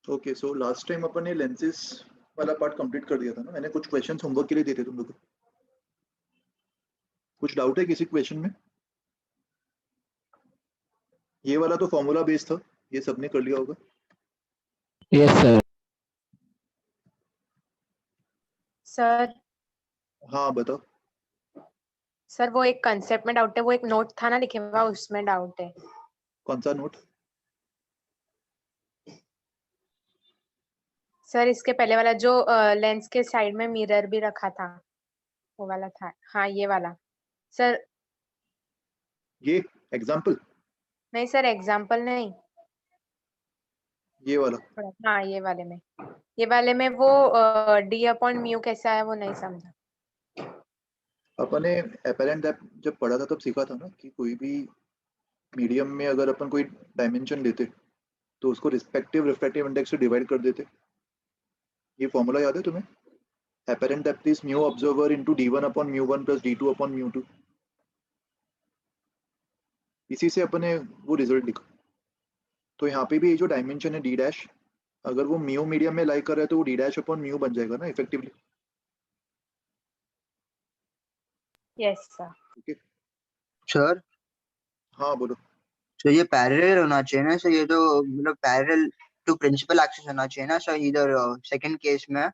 Okay, so last time अपन ने lenses वाला part complete कर दिया था ना। मैंने कुछ क्वेश्चंस होमवर्क के लिए दिए थे तुम लोग को। कुछ डाउट है किसी क्वेश्चन में? ये वाला तो फॉर्मूला बेस्ड था, ये सबने कर लिया होगा। Yes sir. सर हाँ बताओ। सर वो एक कंसेप्ट में डाउट है, वो एक नोट था ना लिखे हुआ, उसमें डाउट है। कौन सा नोट? सर इसके पहले वाला जो लेंस के साइड में मिरर भी रखा था, वो वाला था। हाँ ये वाला सर। ये एग्जाम्पल? नहीं सर, एग्जाम्पल नहीं। ये वाला? हाँ ये वाले में वो डी अपॉन म्यू कैसा है वो नहीं समझा। अपन ने एपेरेंट डेप्थ जब पढ़ा था तब सीखा था ना कि कोई भी मीडियम में अगर अपन कोई डायमेंशन लेते तो उसको रिस्पेक्टिव रिफ्रैक्टिव इंडेक्स से डिवाइड कर देते। ये फॉर्मूला याद है तुम्हें? Apparent depth is mu observer into d1 upon mu one plus d2 upon mu two. इसी से अपन ने वो रिजल्ट लिखा। तो यहाँ पे भी ये जो डायमेंशन है d डैश, अगर वो म्यू मीडियम में लाई कर रहा है तो वो d डैश अपॉन म्यू बन जाएगा ना effectively. Yes sir. Okay sir हाँ बोलो। तो ये पैरेलल होना चाहिए ना सर, ये तो मतलब पैरेलल टू प्रिंसिपल एक्सिस होना चाहिए ना सर इधर सेकंड केस में।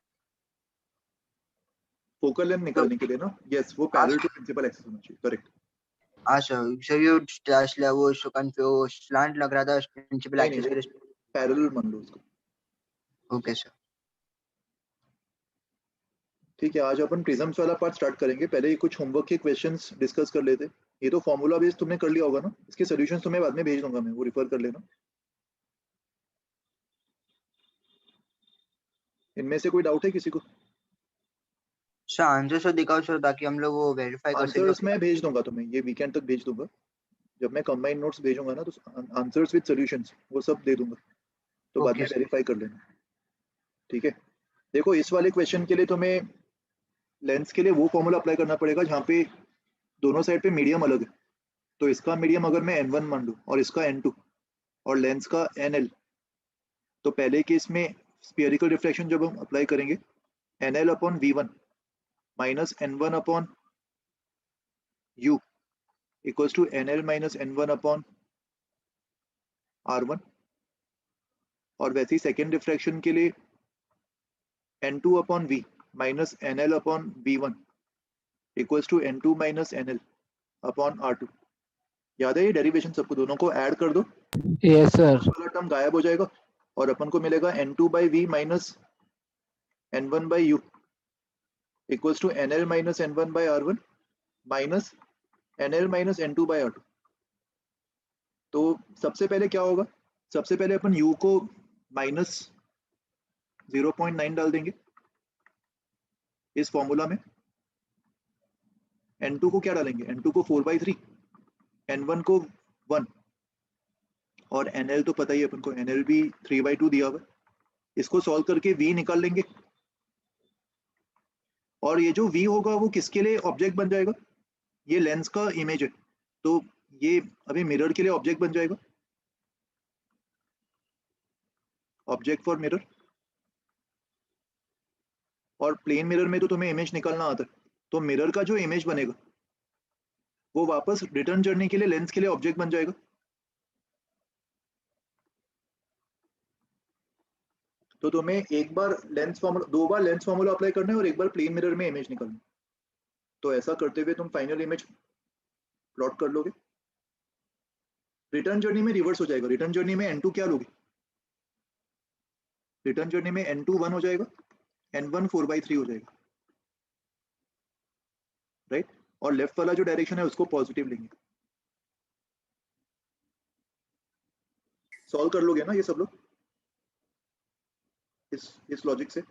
फोकल लेंथ निकालने के लिए ना, यस वो पैरेलल टू प्रिंसिपल एक्सिस होना चाहिए, करेक्ट। हाँ सर ये वो स्लांट लग रहा था प्रिंसिपल नहीं एक्सिस वो के। पैरेलल मान लो उसको। Okay sir. ठीक है, आज अपन प्रिज्म्स वाला पार्ट स्टार्ट करेंगे। पहले ही कुछ होमवर्क के क्वेश्चंस डिस्कस कर लेते। ये तो फॉर्मूला बेस्ड तुमने कर लिया होगा ना, इसके सॉल्यूशंस तुम्हें बाद में भेज दूंगा मैं, वो रिफर कर लेना। इनमें से कोई डाउट है किसी को? सर आंसर सर दिखाओ सर ताकि हम लोग वो वेरीफाई कर सकें। आंसर्स मैं भेज दूंगा तुम्हें, ये वीकेंड तक भेज दूंगा। जब मैं कंबाइंड नोट्स भेजूंगा ना तो आंसर्स विद सॉल्यूशंस वो सब दे दूंगा, तो बाद में ओके सर। वेरीफाई कर लेना। ठीक है, देखो इस वाले क्वेश्चन के लिए तुम्हें लेंस के लिए वो फॉर्मूला अप्लाई करना पड़ेगा जहाँ पे दोनों साइड पे मीडियम अलग है। तो इसका मीडियम अगर मैं n1 मान लूँ और इसका n2 और लेंस का nl, तो पहले केस में स्फीयरिकल रिफ्लेक्शन जब हम अप्लाई करेंगे nl upon v1 minus n1 upon u equals to nl minus n1 upon r1। और वैसे ही सेकेंड रिफ्रैक्शन के लिए n2 upon v minus nl upon v1 equals to n2 minus nl upon r2। याद है ये derivation? सबको दोनों को ऐड कर दो, यस सर। वाला टर्म गायब हो जाएगा और अपन को मिलेगा n2 by v minus n1 by u equals to nl minus n1 by r1 minus nl minus n2 by r2। तो सबसे पहले क्या होगा? सबसे पहले अपन u को माइनस 0.9 डाल देंगे इस फॉर्मूला में। n2 को क्या डालेंगे? n2 को 4/3, n1 को 1 और nl तो पता ही है अपन को, nl भी 3/2 दिया हुआ है। इसको सॉल्व करके v निकाल लेंगे और ये जो v होगा वो किसके लिए ऑब्जेक्ट बन जाएगा? ये लेंस का इमेज है, तो ये अभी मिरर के लिए ऑब्जेक्ट बन जाएगा, ऑब्जेक्ट फॉर मिरर। और प्लेन मिरर में तो तुम्हें इमेज निकालना आता है, तो मिरर का जो इमेज बनेगा वो वापस रिटर्न जर्नी के लिए लेंस के लिए ऑब्जेक्ट बन जाएगा। तो तुम्हें एक बार लेंस फॉर्मूला, 2 बार लेंस फॉर्मूला अप्लाई करना है और एक बार प्लेन मिरर में इमेज निकालना है। तो ऐसा करते हुए तुम फाइनल इमेज प्लॉट कर लोगे। रिटर्न जर्नी में रिवर्स हो जाएगा। रिटर्न जर्नी में n2 क्या लोगे? रिटर्न जर्नी में n2 1 हो जाएगा, n1 4/3 हो जाएगा, राइट। और लेफ्ट वाला जो डायरेक्शन है उसको पॉजिटिव लेंगे। सॉल्व कर लोगे ना ये सब लोग इस लॉजिक से?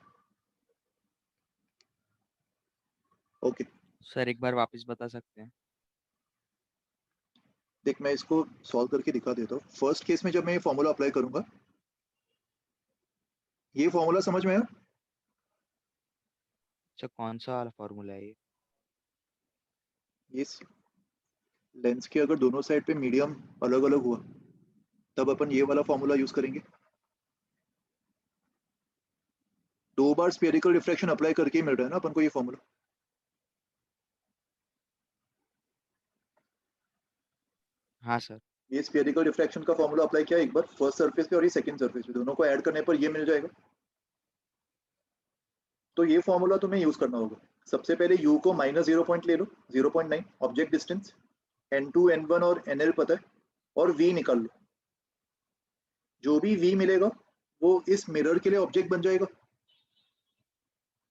ओके सर एक बार वापस बता सकते हैं? देख मैं इसको सॉल्व करके दिखा देता हूँ। फर्स्ट केस में जब मैं ये फॉर्मूला अप्लाई करूंगा, ये फॉर्मूला समझ में आया? अच्छा कौन सा वाला फॉर्मूला है ये? इस लेंस के अगर दोनों साइड पे मीडियम अलग अलग हुआ तब अपन ये वाला फॉर्मूला यूज करेंगे। 2 बार स्फेरिकल रिफ्रैक्शन अप्लाई करके ही मिल रहा है ना अपन को ये फॉर्मूला। हाँ सर। ये स्फेरिकल रिफ्रैक्शन का फॉर्मूला अप्लाई किया एक बार फर्स्ट सरफेस पे और ये सेकंड सरफेस पे, दोनों को ऐड करने पर ये मिल जाएगा। तो ये फॉर्मूला तुम्हें यूज करना होगा। सबसे पहले u को -0 ले लो, 0.9 ऑब्जेक्ट डिस्टेंस, n2 n1 और nl पता है, और v निकाल लो। जो भी v मिलेगा वो इस मिरर के लिए ऑब्जेक्ट बन जाएगा,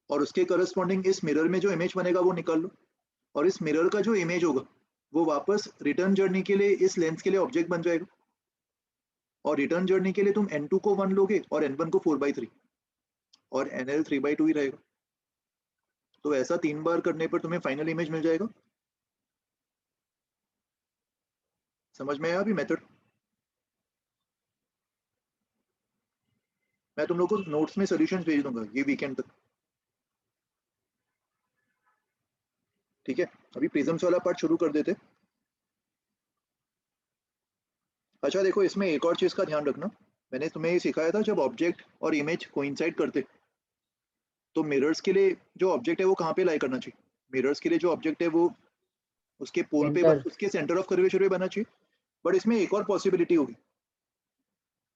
और उसके करस्पॉन्डिंग इस मिरर में जो इमेज बनेगा वो निकाल लो, और इस मिरर का जो इमेज होगा वो वापस रिटर्न जर्नी के लिए इस लेंस के लिए ऑब्जेक्ट बन जाएगा, और रिटर्न जर्नी के लिए तुम n2 को 1 लोगे और n1 को 4/3 और nl 3/2 ही रहेगा। तो ऐसा 3 बार करने पर तुम्हें फाइनल इमेज मिल जाएगा। समझ में आया अभी मेथड? मैं तुम लोग को नोट्स में सॉल्यूशंस भेज दूंगा ये वीकेंड तक, ठीक है? अभी प्रिज्म्स वाला पार्ट शुरू कर देते। अच्छा देखो, इसमें एक और चीज का ध्यान रखना, मैंने तुम्हें ये सिखाया था जब ऑब्जेक्ट और इमेज कोइंसाइड करते तो मिरर्स के लिए जो ऑब्जेक्ट है वो कहाँ पे लाई करना चाहिए। मिरर्स के लिए जो ऑब्जेक्ट है वो उसके पोल पे उसके सेंटर ऑफ कर्वेचर पे बनना चाहिए। बट इसमें एक और पॉसिबिलिटी होगी,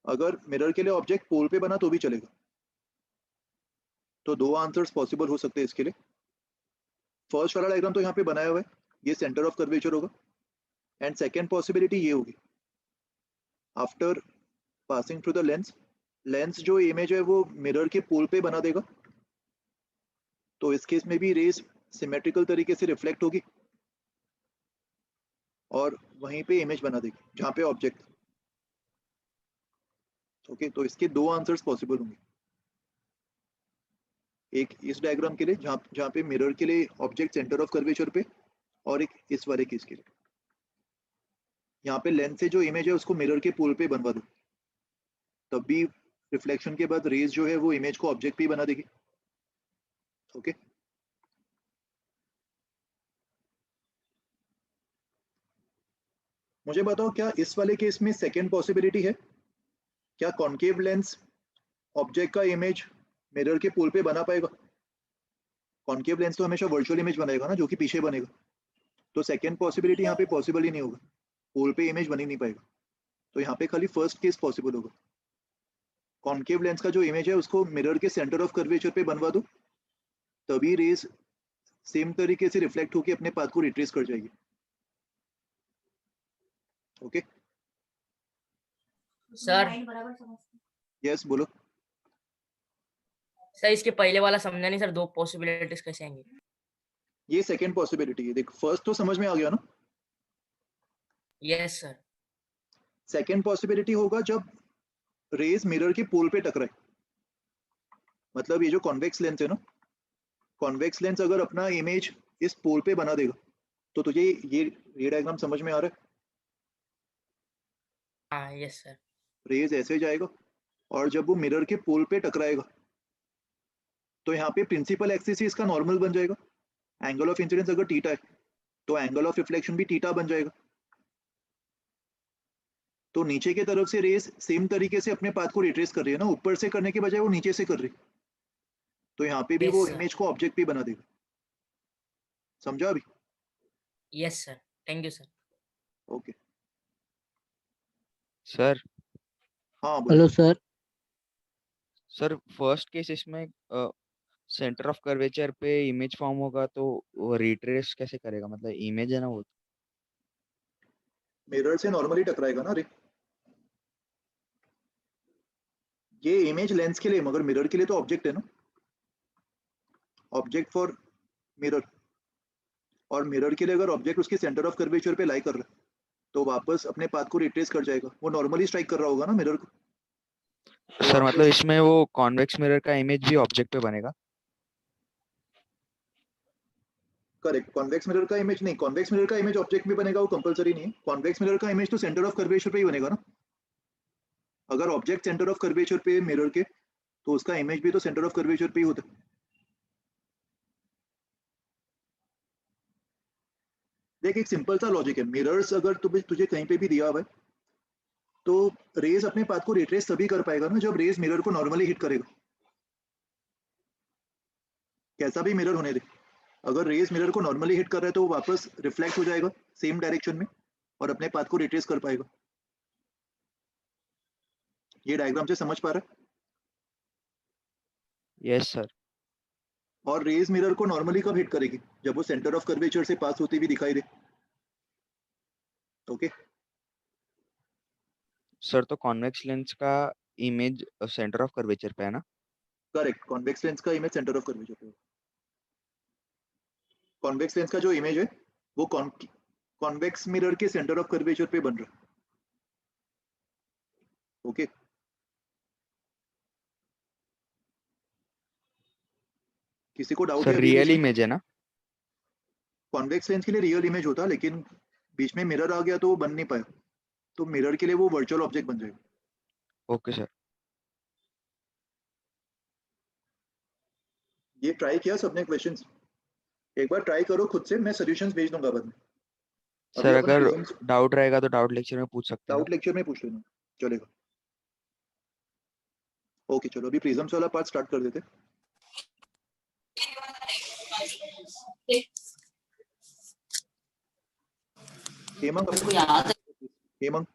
अगर मिरर के लिए ऑब्जेक्ट पोल पे बना तो भी चलेगा। तो 2 आंसर्स पॉसिबल हो सकते हैं इसके लिए। फर्स्ट वाला डायग्राम तो यहाँ पे बनाया हुआ है, ये सेंटर ऑफ कर्वेचर होगा, एंड सेकेंड पॉसिबिलिटी ये होगी, after passing through the lens जो इमेज है वो मिरर के पोल पे बना देगा, तो इस केस में भी रेज सिमेट्रिकल तरीके से रिफ्लेक्ट होगी और वहीं पे इमेज बना देगी जहाँ पे ऑब्जेक्ट। ओके, तो इसके 2 आंसर्स पॉसिबल होंगे, एक इस डायग्राम के लिए जहाँ पे मिरर के लिए ऑब्जेक्ट सेंटर ऑफ कर्वेचर पे, और एक इस वाले केस के लिए यहाँ पे लेंस से जो इमेज है उसको मिरर के पोल पे बनवा दो, तब भी रिफ्लेक्शन के बाद रेज जो है वो इमेज को ऑब्जेक्ट पे ही बना देगी। ओके, मुझे बताओ क्या इस वाले केस में सेकेंड पॉसिबिलिटी है, क्या कॉन्केव लेंस ऑब्जेक्ट का इमेज मिरर के पोल पे बना पाएगा? कॉन्केव लेंस तो हमेशा वर्चुअल इमेज बनाएगा ना, जो कि पीछे बनेगा। तो सेकेंड पॉसिबिलिटी यहाँ पे पॉसिबल ही नहीं होगा, पोल पे इमेज बन ही नहीं पाएगा। तो यहाँ पे खाली फर्स्ट केस पॉसिबल होगा, कॉन्केव लेंस का जो इमेज है उसको मिरर के सेंटर ऑफ कर्वेचर पे बनवा दो, तभी रेज सेम तरीके से रिफ्लेक्ट होकर अपने पाथ को रिट्रेस कर जाएगी। Okay sir. यस बोलो। सर इसके पहले वाला समझा नहीं सर, 2 पॉसिबिलिटीज कैसे आएंगे? ये सेकेंड पॉसिबिलिटी है, देख फर्स्ट तो समझ में आ गया ना। Yes sir. सेकेंड पॉसिबिलिटी होगा जब रेज मिरर के पोल पे टकराए, मतलब ये जो कॉन्वेक्स लेंस है ना, कॉन्वेक्स लेंस अगर अपना इमेज इस पोल पे बना देगा, तो तुझे ये डायग्राम समझ में आ रहा है? हाँ यस सर। रेज ऐसे जाएगा और जब वो मिरर के पोल पे टकराएगा तो यहाँ पे प्रिंसिपल एक्सिस ही इसका नॉर्मल बन जाएगा। एंगल ऑफ इंसिडेंस अगर थीटा है तो एंगल ऑफ रिफ्लेक्शन भी थीटा बन जाएगा। तो नीचे की तरफ से रेज सेम तरीके से अपने पाथ को रिट्रेस कर रही है ना, ऊपर से करने के बजाय वो नीचे से कर रही, तो यहाँ पे भी वो इमेज को ऑब्जेक्ट भी बना देगा। समझा अभी? Yes sir, thank you sir. Okay sir. हाँ बोलो। Hello sir. Sir first case इसमें सेंटर ऑफ कर्वेचर पे इमेज फॉर्म होगा तो वो रिट्रेस कैसे करेगा? मतलब इमेज है ना वो, मिरर से नॉर्मली टकराएगा ना रे, ये इमेज लेंस के लिए, मगर मिरर के लिए तो ऑब्जेक्ट है ना, ऑब्जेक्ट फॉर मिरर। और मिरर के लिए अगर ऑब्जेक्ट उसके सेंटर ऑफ कर्वेचर पे लाई कर रहा है तो वापस अपने पाथ को रिट्रेस कर जाएगा, वो नॉर्मली स्ट्राइक कर रहा होगा ना मिरर को। तो सर मतलब इसमें वो कॉन्वेक्स मिरर का इमेज भी ऑब्जेक्ट पे बनेगा? करेक्ट, कॉन्वेक्स मिरर का इमेज नहीं, कॉन्वेक्स मिरर का इमेज ऑब्जेक्ट में बनेगा वो कंपलसरी नहीं है। कॉन्वेक्स मिरर का इमेज तो सेंटर ऑफ कर्वेचर पे ही बनेगा ना, अगर ऑब्जेक्ट सेंटर ऑफ कर्वेचर पे मिरर के तो उसका इमेज भी तो सेंटर ऑफ कर्वेचर पे ही होता है। देख एक सिंपल सा लॉजिक है, मिरर्स अगर तुझे कहीं पे भी दिया हुआ है तो रेज अपने पाथ को रिट्रेस तभी कर पाएगा ना जब रेज मिरर को नॉर्मली हिट करेगा। कैसा भी मिरर होने दे, अगर रेज मिरर को नॉर्मली हिट कर रहा है तो वो वापस रिफ्लेक्ट हो जाएगा सेम डायरेक्शन में और अपने पाथ को रिट्रेस कर पाएगा। ये डायग्राम से समझ पा रहा है? Yes sir. और रेज मिरर को नॉर्मली कब हिट करेगी? जब वो सेंटर ऑफ कर्वेचर से पास होती हुई दिखाई दे। ओके सर तो कॉन्वेक्स लेंस का इमेज सेंटर ऑफ कर्वेचर पे है ना? करेक्ट, कॉन्वेक्स लेंस का इमेज सेंटर ऑफ कर्वेचर पे। कॉन्वेक्स लेंस का जो इमेज है वो कॉन्वेक्स मिरर के सेंटर ऑफ कर्वेचर पे बन रहा है। ओके किसी को डाउट सर है रियल इमेज है ना? कॉन्वेक्स लेंस के लिए रियल इमेज होता, लेकिन बीच में मिरर आ गया तो वो बन नहीं पाया, तो मिरर के लिए वो वर्चुअल ऑब्जेक्ट बन जाएगा। Okay sir. ये ट्राई किया सबने क्वेश्चंस? एक बार ट्राई करो खुद से, मैं सॉल्यूशंस भेज दूंगा बाद में। अभी सर अपन अगर प्रिज्म्स डाउट रहेगा तो डाउट लेक्चर में पूछ सकते हैं ना? डाउट लेक्चर में पूछ लेना, चलेगा। ओके चलो अभी प्रिज्म्स वाला पार्ट स्टार्ट कर देते। हेमंत हेमंत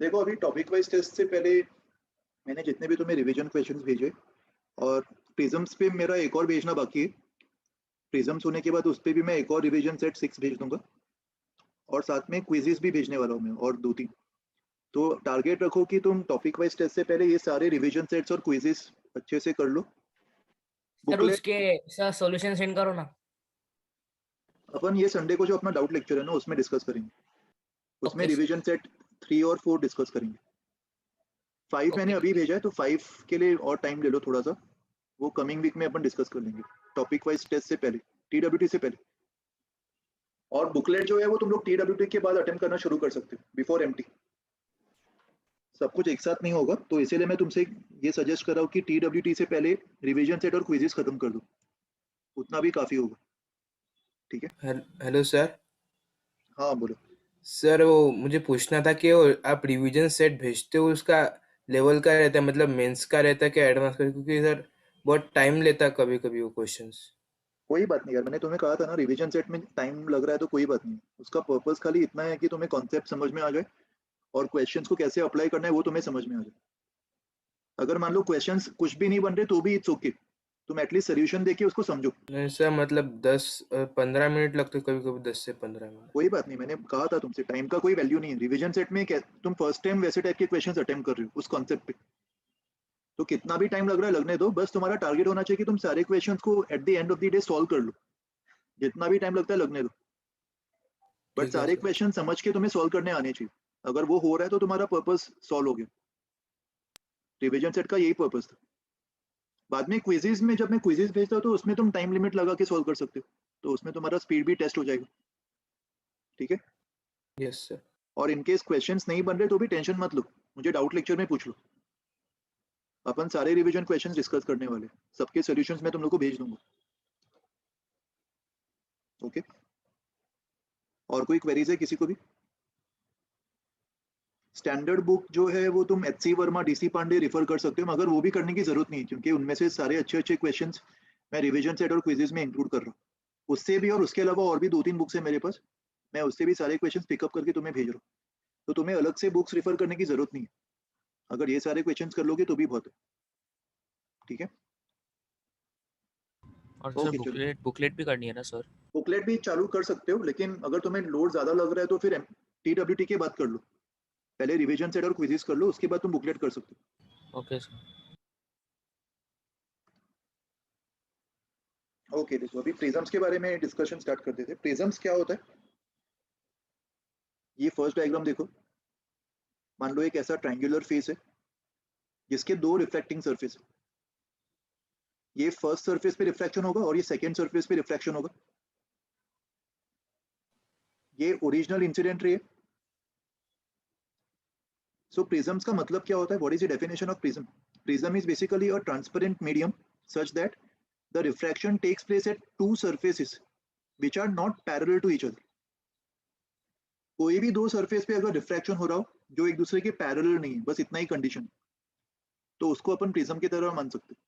देखो अभी टॉपिक वाइज टेस्ट से पहले मैंने जितने भी तुम्हें रिवीजन क्वेश्चंस भेजे और प्रिज्म्स पे मेरा एक और भेजना बाकी है। प्रिज्म्स होने के बाद उस पर भी मैं एक और रिवीजन सेट 6 भेज दूंगा और साथ में क्विजेस भी भेजने वाला हूँ मैं और 2-3। तो टारगेट रखो कि तुम टॉपिक वाइज टेस्ट से पहले ये सारे रिवीजन सेट्स और क्विजेस अच्छे से कर लो। सर बुकलेट उसके सर सॉल्यूशन सेंड करो ना। अपन ये संडे को जो अपना डाउट लेक्चर है ना उसमें डिस्कस करेंगे, उसमें ओके सर। रिवीजन सेट 3 और 4 डिस्कस करेंगे। 5 मैंने ओके अभी भेजा है तो 5 के लिए और टाइम ले लो थोड़ा सा, वो कमिंग वीक में अपन डिस्कस कर लेंगे टॉपिक वाइज टेस्ट से पहले, टीडब्ल्यूटी से पहले। और बुकलेट जो है वो तुम लोग टीडब्ल्यूटी के बाद अटेम्प्ट करना शुरू कर सकते हो बिफोर एमटी। सब कुछ एक साथ नहीं होगा तो इसीलिए मैं तुमसे ये सजेस्ट कर रहा हूँ कि टीडब्ल्यूटी से पहले रिवीजन सेट और क्विजेस खत्म कर दो, उतना भी काफी होगा। ठीक है हेलो सर। हाँ बोलो। सर वो मुझे पूछना था कि वो आप रिवीजन सेट भेजते हो उसका लेवल का रहता है, मतलब मेंस का रहता है कि एडवांस का? क्योंकि सर बहुत टाइम लेता है कभी कभी वो क्वेश्चंस। कोई बात नहीं यार, मैंने तुम्हें कहा था ना रिवीजन सेट में टाइम लग रहा है तो कोई बात नहीं, उसका पर्पस खाली इतना है कि तुम्हें कॉन्सेप्ट समझ में आ जाए और क्वेश्चंस को कैसे अप्लाई करना है वो तुम्हें समझ में आ जाए। अगर मान लो क्वेश्चंस कुछ भी नहीं बन रहे तो भी इट्स ओके, तुम एटलीस्ट सोल्यूशन देके उसको समझो। नहीं सर, मतलब 10-15 मिनट लगते, कभी कभी 10 से 15 मिनट। कोई बात नहीं, मैंने कहा था तुमसे टाइम का कोई वैल्यू नहीं है। रिवीजन सेट में तुम फर्स्ट टाइम वैसे टाइप के क्वेश्चंस अटेम्प्ट कर रहे हो उस कॉन्सेप्ट पे, तो कितना भी टाइम लग रहा है लगने दो, बस तुम्हारा टारगेट होना चाहिए कि तुम सारे क्वेश्चंस को eight the end of the day solve कर लो। जितना भी टाइम लगता है लगने दो, बट ठीक है सारे सर। क्वेश्चन समझ के तुम्हें सॉल्व करने आने चाहिए। अगर वो हो रहा है तो तुम्हारा पर्पस सॉल्व हो गया। रिवीजन सेट का यही पर्पस था। बाद में क्विजेज में जब मैं क्विजेज भेजता हूँ तो उसमें तुम टाइम लिमिट लगा के सॉल्व कर सकते हो, तो उसमें तुम्हारा स्पीड भी टेस्ट हो जाएगा। ठीक है। Yes sir. और इनकेस क्वेश्चंस नहीं बन रहे तो भी टेंशन मत लो, मुझे डाउट लेक्चर में पूछ लो। अपन सारे रिवीजन क्वेश्चंस डिस्कस करने वाले, सबके सॉल्यूशंस मैं तुम लोग को भेज दूंगा। ओके और कोई क्वेरीज है किसी को भी? स्टैंडर्ड बुक जो है वो तुम HC Verma DC Pandey refer कर सकते हो, मगर वो भी करने की जरूरत नहीं क्योंकि उनमें से सारे अच्छे अच्छे क्वेश्चंस मैं रिवीजन सेट और क्विजेज में इंक्लूड कर रहा हूँ। उससे भी और उसके अलावा और भी 2-3 बुक्स है मेरे पास, मैं उससे भी सारे क्वेश्चंस पिकअप करके तुम्हें भेज रहा हूँ, तो तुम्हें अलग से बुक्स रिफर करने की जरूरत नहीं है। अगर ये सारे क्वेश्चंस कर लोगे तो भी बहुत है। ठीक है। और सर ओके चलो, बुकलेट भी करनी है ना सर? बुकलेट भी चालू कर सकते हो, लेकिन अगर तुम्हें लोड ज्यादा लग रहा है तो फिर टीडब्ल्यूटी के बाद कर लो। पहले रिवीजन सेट और क्विजेस कर लो, उसके बाद तुम बुकलेट कर सकते हो। Okay sir. ओके देखो अभी प्रिज्म्स के बारे में डिस्कशन स्टार्ट कर देते हैं। प्रिज्म्स क्या होता है, ये फर्स्ट डायग्राम देखो। मान लो एक ऐसा ट्रायंगुलर फेस है जिसके 2 रिफ्लेक्टिंग सरफेस है। ये फर्स्ट सरफेस पे रिफ्लेक्शन होगा और ये सेकंड सरफेस पे रिफ्लेक्शन होगा। ये ओरिजिनल इंसिडेंट रे है। सो प्रिज्म्स का मतलब क्या होता है, what is the definition of prism? Prism is basically a transparent medium such that the refraction takes place at two surfaces which are not parallel to each other. कोई भी दो surface पे अगर रिफ्रैक्शन हो रहा हो जो एक दूसरे के पैरेलल नहीं है, बस इतना ही कंडीशन, तो उसको अपन प्रिज्म की तरह मान सकते हैं।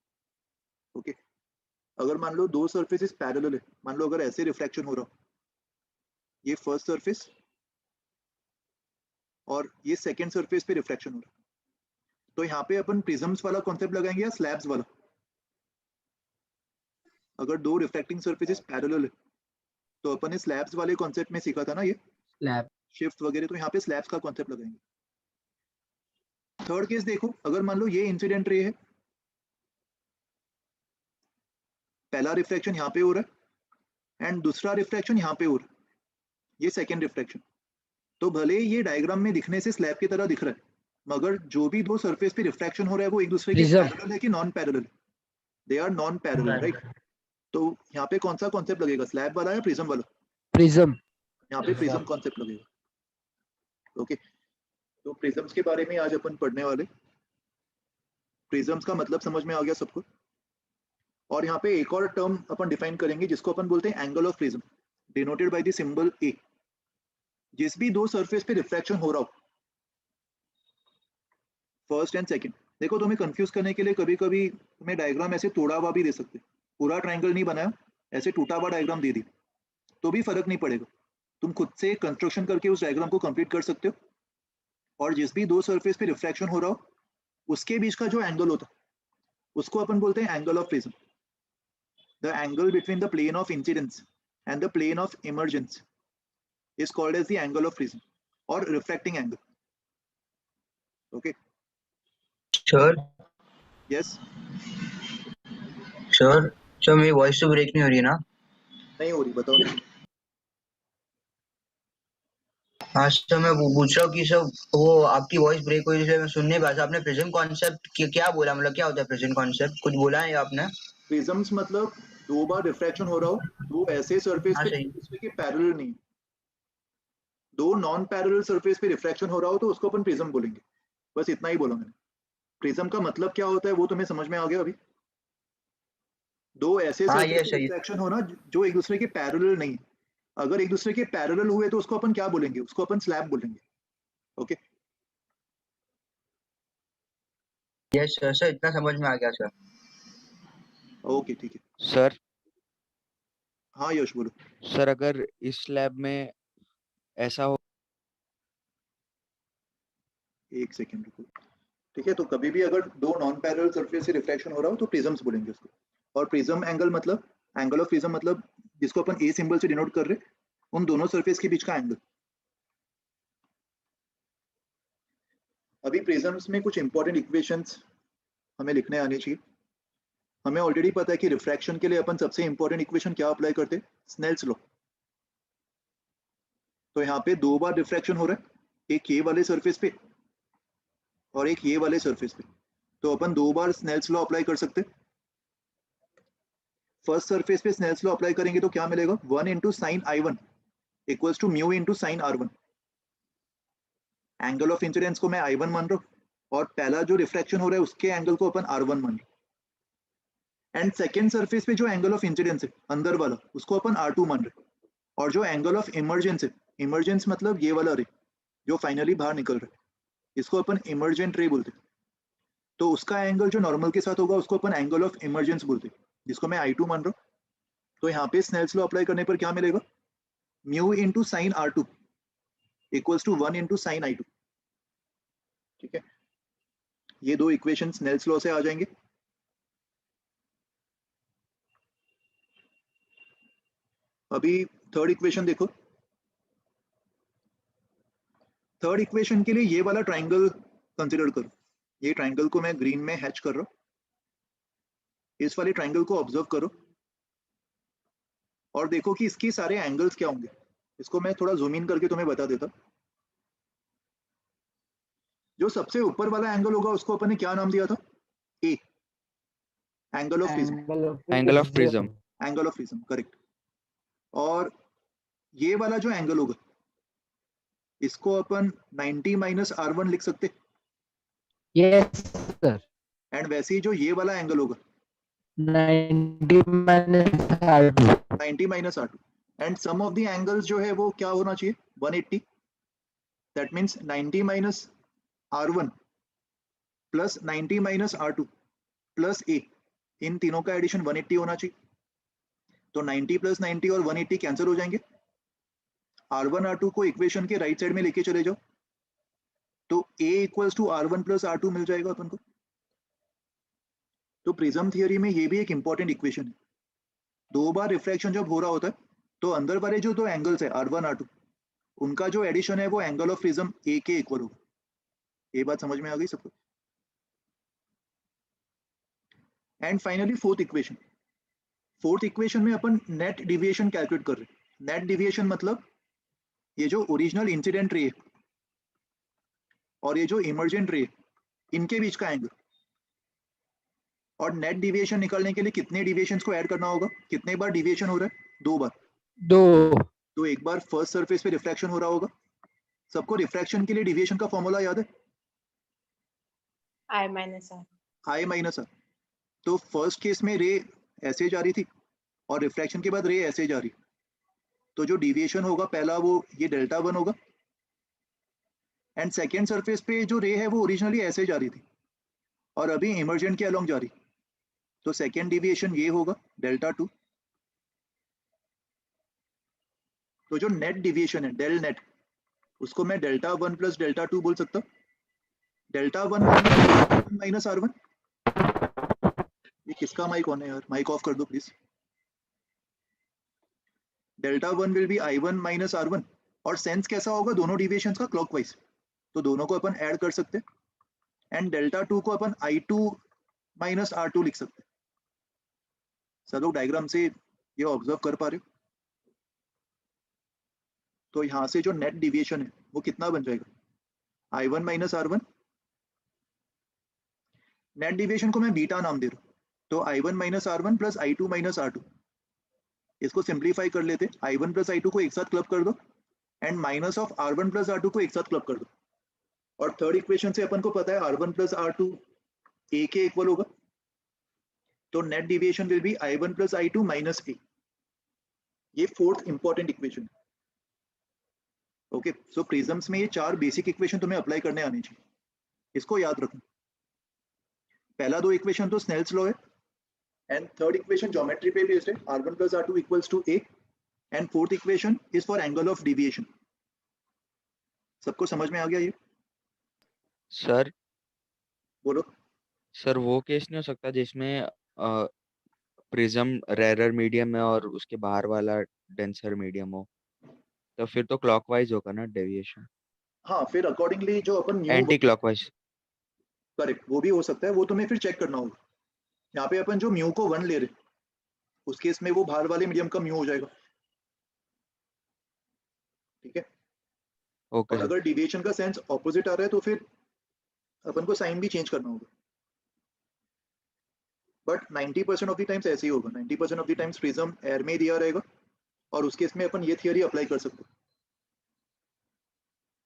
ओके, अगर मान लो दो सरफेसेस पैरेलल है, मान लो अगर ऐसे रिफ्रैक्शन हो रहा हो, ये फर्स्ट सरफेस और ये सेकेंड सरफेस पे रिफ्रैक्शन हो रहा है, तो यहाँ पे अपन प्रिज्म्स वाला कॉन्सेप्ट लगाएंगे या स्लैब्स वाला? अगर दो रिफ्रैक्टिंग सरफेसेस पैरेलल है तो अपन ने स्लैब्स वाले कॉन्सेप्ट में सीखा था ना, ये स्लैब शिफ्ट वगैरह, तो यहाँ पे स्लैब्स का कॉन्सेप्ट लगाएंगे। थर्ड केस देखो, अगर मान लो ये इंसिडेंट रे है, पहला रिफ्रैक्शन यहाँ पे हो रहा है एंड दूसरा रिफ्रैक्शन यहाँ पे हो रहा है, ये सेकेंड रिफ्रैक्शन, तो भले ये डायग्राम में दिखने से स्लैब की तरह दिख रहा है, मगर जो भी दो सरफेस पे रिफ्रैक्शन हो रहा है वो एक दूसरे के Prism. पैरेलल है कि non parallel? They are non parallel, right? तो यहाँ पे कौन सा कॉन्सेप्ट लगेगा, स्लैब वाला या प्रिज्म वाला? प्रिज्म यहाँ पे प्रिज्म कॉन्सेप्ट लगेगा। ओके, तो प्रिज्म्स के बारे में आज अपन पढ़ने वाले। प्रिज्म्स का मतलब समझ में आ गया सबको? और यहाँ पे एक और टर्म अपन डिफाइन करेंगे जिसको अपन बोलते हैं angle of prism, denoted by the symbol A. जिस भी दो सरफेस पे रिफ्रैक्शन हो रहा हो, फर्स्ट एंड सेकंड, देखो तुम्हें कंफ्यूज करने के लिए कभी कभी तुम्हें डायग्राम ऐसे तोड़ा हुआ भी दे सकते, पूरा ट्रायंगल नहीं बनाया, ऐसे टूटा हुआ डायग्राम दे दी, तो भी फर्क नहीं पड़ेगा, तुम खुद से कंस्ट्रक्शन करके उस डायग्राम को कंप्लीट कर सकते हो। और जिस भी दो सरफेस पे रिफ्रैक्शन हो रहा हो उसके बीच का जो एंगल होता है उसको अपन बोलते हैं angle of prism. The angle between the plane of incidence and the plane of emergence is called as the angle of prism or refracting angle. Okay, Sure, yes, sure. So मेरी voice तो break नहीं हो रही है ना? नहीं हो रही, बताओ। हाँ सर, मैं पूछ रहा हूँ कि सर वो आपकी वॉइस ब्रेक हुई इसलिए मैं सुन नहीं पाया। आपने प्रिज्म कॉन्सेप्ट क्या बोला, मतलब क्या होता है प्रिज्म कॉन्सेप्ट, कुछ बोला है आपने? प्रिज्म्स मतलब दो बार रिफ्रैक्शन हो रहा हो, दो ऐसे सरफेस हाँ पे सही। दूसरे के पैरेलल नहीं, दो नॉन पैरेलल सरफेस पे रिफ्रैक्शन हो रहा हो तो उसको अपन प्रिज्म बोलेंगे। बस इतना ही बोला मैंने। प्रिज्म का मतलब क्या होता है वो तुम्हें समझ में आ गया अभी? दो ऐसे हाँ, ये सरफेस पे सही। रिफ्रैक्शन होना जो एक दूसरे के पैरेलल नहीं, अगर एक दूसरे के पैरेलल हुए तो उसको अपन क्या बोलेंगे, उसको अपन स्लैब बोलेंगे। ओके, यस सर, सर इतना समझ में आ गया सर। ओके ठीक है। सर हाँ यश बोलो। सर अगर इस लैब में ऐसा हो, एक सेकेंड रुको, ठीक है? तो कभी भी अगर दो नॉन पैरेलल सरफेस से रिफ्रैक्शन हो रहा हो तो प्रिज्म्स बोलेंगे उसको। और प्रिज्म एंगल मतलब, एंगल ऑफ प्रिज्म मतलब जिसको अपन ए सिंबल से डिनोट कर रहे, उन दोनों सरफेस के बीच का एंगल। अभी प्रिज्म्स में कुछ इंपॉर्टेंट इक्वेशंस हमें लिखने आनी चाहिए। हमें ऑलरेडी पता है कि रिफ्रैक्शन के लिए अपन सबसे इंपॉर्टेंट इक्वेशन क्या अप्लाई करते हैं, स्नेल्स लॉ। तो यहाँ पे दो बार रिफ्रैक्शन हो रहा है, एक ये वाले सरफेस पे और एक ये वाले सरफेस पे, तो अपन दो बार स्नेल्स लॉ अप्लाई कर सकते हैं। फर्स्ट सरफेस पे स्नेल्स लॉ अप्लाई करेंगे तो क्या मिलेगा, 1 into sine I1 equals to mu into sine R1। Angle of incidence को मैं I1 मान रहा हूँ और पहला जो रिफ्रैक्शन हो रहा है उसके एंगल को अपन R1 मान रहे हैं। एंड सेकेंड सरफेस पे जो एंगल ऑफ इंसिडेंस है अंदर वाला, उसको अपन R2 मान रहे हैं। और जो एंगल ऑफ इमर्जेंस है, इमर्जेंस मतलब ये वाला रे जो फाइनली बाहर निकल रहा है, इसको अपन इमर्जेंट रे बोलते हैं। तो उसका एंगल जो नॉर्मल के साथ होगा उसको अपन एंगल ऑफ इमर्जेंस बोलते हैं, जिसको मैं I2 मान रहा हूँ। तो यहाँ पे स्नेल्स लॉ अप्लाई करने पर क्या मिलेगा, mu into sine R2 equals to 1 into sine I2। ठीक है, ये दो इक्वेशन स्नेल्स लॉ से आ जाएंगे। अभी थर्ड इक्वेशन देखो। थर्ड इक्वेशन के लिए ये वाला ट्राइंगल कंसिडर करो। ये ट्राइंगल को मैं ग्रीन में हैच कर रहा हूं, इस वाले ट्राइंगल को ऑब्जर्व करो और देखो कि इसके सारे एंगल्स क्या होंगे। इसको मैं थोड़ा जूम इन करके तुम्हें बता देता। जो सबसे ऊपर वाला एंगल होगा उसको अपन ने क्या नाम दिया था, A, angle of prism. Angle of prism, angle of prism, correct. और ये वाला जो एंगल होगा इसको अपन 90 माइनस R1 लिख सकते। Yes sir. एंड वैसे ही जो ये वाला एंगल होगा 90 minus R2. 90 minus R2 and sum of the angles जो है वो क्या होना चाहिए 180. That means 90 minus R1 plus 90 minus R2 plus A, इन तीनों का एडिशन 180 होना चाहिए. तो 90 प्लस 90 और 180 कैंसिल हो जाएंगे. R1 R2 को इक्वेशन के राइट साइड में लेके चले जाओ तो A equals to R1 plus R2 मिल जाएगा अपन को. तो प्रिज्म थियरी में ये भी एक इंपॉर्टेंट इक्वेशन है. दो बार रिफ्रैक्शन जब हो रहा होता है तो अंदर वाले जो दो एंगल्स है R1 R2 उनका जो एडिशन है वो एंगल ऑफ प्रिज्म A के इक्वल होगा. ये बात समझ में आ गई सबको. एंड फाइनली फोर्थ इक्वेशन में अपन नेट डिविएशन कैलकुलेट कर रहे हैं. नेट डिविएशन मतलब ये जो ओरिजिनल इंसिडेंट रे और ये जो इमर्जेंट रे इनके बीच का एंगल. और नेट डिविएशन निकालने के लिए कितने डिविएशंस को ऐड करना होगा, कितने बार डिविएशन हो रहा है, 2 बार. 2. तो एक बार फर्स्ट सरफेस पे रिफ्रैक्शन हो रहा होगा. सबको रिफ्रैक्शन के लिए डिविएशन का फॉर्मूला याद है? I minus R. I minus R. तो फर्स्ट केस में रे ऐसे जा रही थी और रिफ्रैक्शन के बाद रे ऐसे जा रही. तो जो डिविएशन होगा पहला वो ये डेल्टा 1 होगा. एंड सेकेंड सरफेस पे जो रे है वो ओरिजिनली ऐसे जा रही थी और अभी इमर्जेंट के अलोंग जा रही. तो सेकेंड डिविएशन ये होगा डेल्टा 2. तो जो नेट डिविएशन है डेल नेट उसको मैं डेल्टा 1 प्लस डेल्टा 2 बोल सकता हूँ. Delta 1 minus R1. ये किसका माइक ऑन है यार, माइक ऑफ कर दो please. Delta 1 will be I1 minus R1 और सेंस कैसा होगा दोनों डिविएशंस का क्लॉकवाइज. तो दोनों को अपन ऐड कर सकते हैं. एंड डेल्टा 2 को अपन I2 माइनस R2 लिख सकते हैं. सब लोग डायग्राम से ये ऑब्जर्व कर पा रहे हो? तो यहाँ से जो नेट डिविएशन है वो कितना बन जाएगा I1 minus R1. Net deviation को मैं बीटा नाम दे रहा हूँ. तो I1 minus R1 plus I2 minus R2. इसको सिंप्लीफाई कर लेते. I1 प्लस I2 को एक साथ क्लब कर दो and minus of R1 plus R2 को एक साथ क्लब कर दो. और थर्ड इक्वेशन से अपन को पता है R1 प्लस R2 A के इक्वल होगा. तो net deviation will be I1 plus I2 minus A. ये फोर्थ इंपॉर्टेंट इक्वेशन. ओके, सो प्रिज्म्स में ये 4 बेसिक इक्वेशन तुम्हें अप्लाई करने आनी चाहिए. इसको याद रखना. पहला 2 इक्वेशन तो स्नेल्स लॉ है एंड थर्ड इक्वेशन ज्योमेट्री पे बेस्ड है. R1 plus R2 equals to A and fourth equation is for angle of deviation. सबको समझ में आ गया ये? सर बोलो. सर वो केस नहीं हो सकता जिसमें प्रिज्म रेरर मीडियम है और उसके बाहर वाला डेंसर मीडियम हो, तो फिर तो क्लॉकवाइज होगा ना डेविएशन. हाँ, फिर अकॉर्डिंगली जो अपन म्यू एंटी क्लॉकवाइज. करेक्ट, वो भी हो सकता है. वो तुम्हें फिर चेक करना होगा. यहाँ पे अपन जो म्यू को 1 ले रहे उस केस में वो बाहर वाले मीडियम का म्यू हो जाएगा. ठीक है. ओके और अगर डिविएशन का सेंस ऑपोजिट आ रहा है तो फिर अपन को साइन भी चेंज करना होगा. बट 90% ऑफ द टाइम्स ऐसे ही होगा. 90% of the times prism air में दिया रहेगा और उस केस में अपन ये थियरी अप्लाई कर सकते हैं.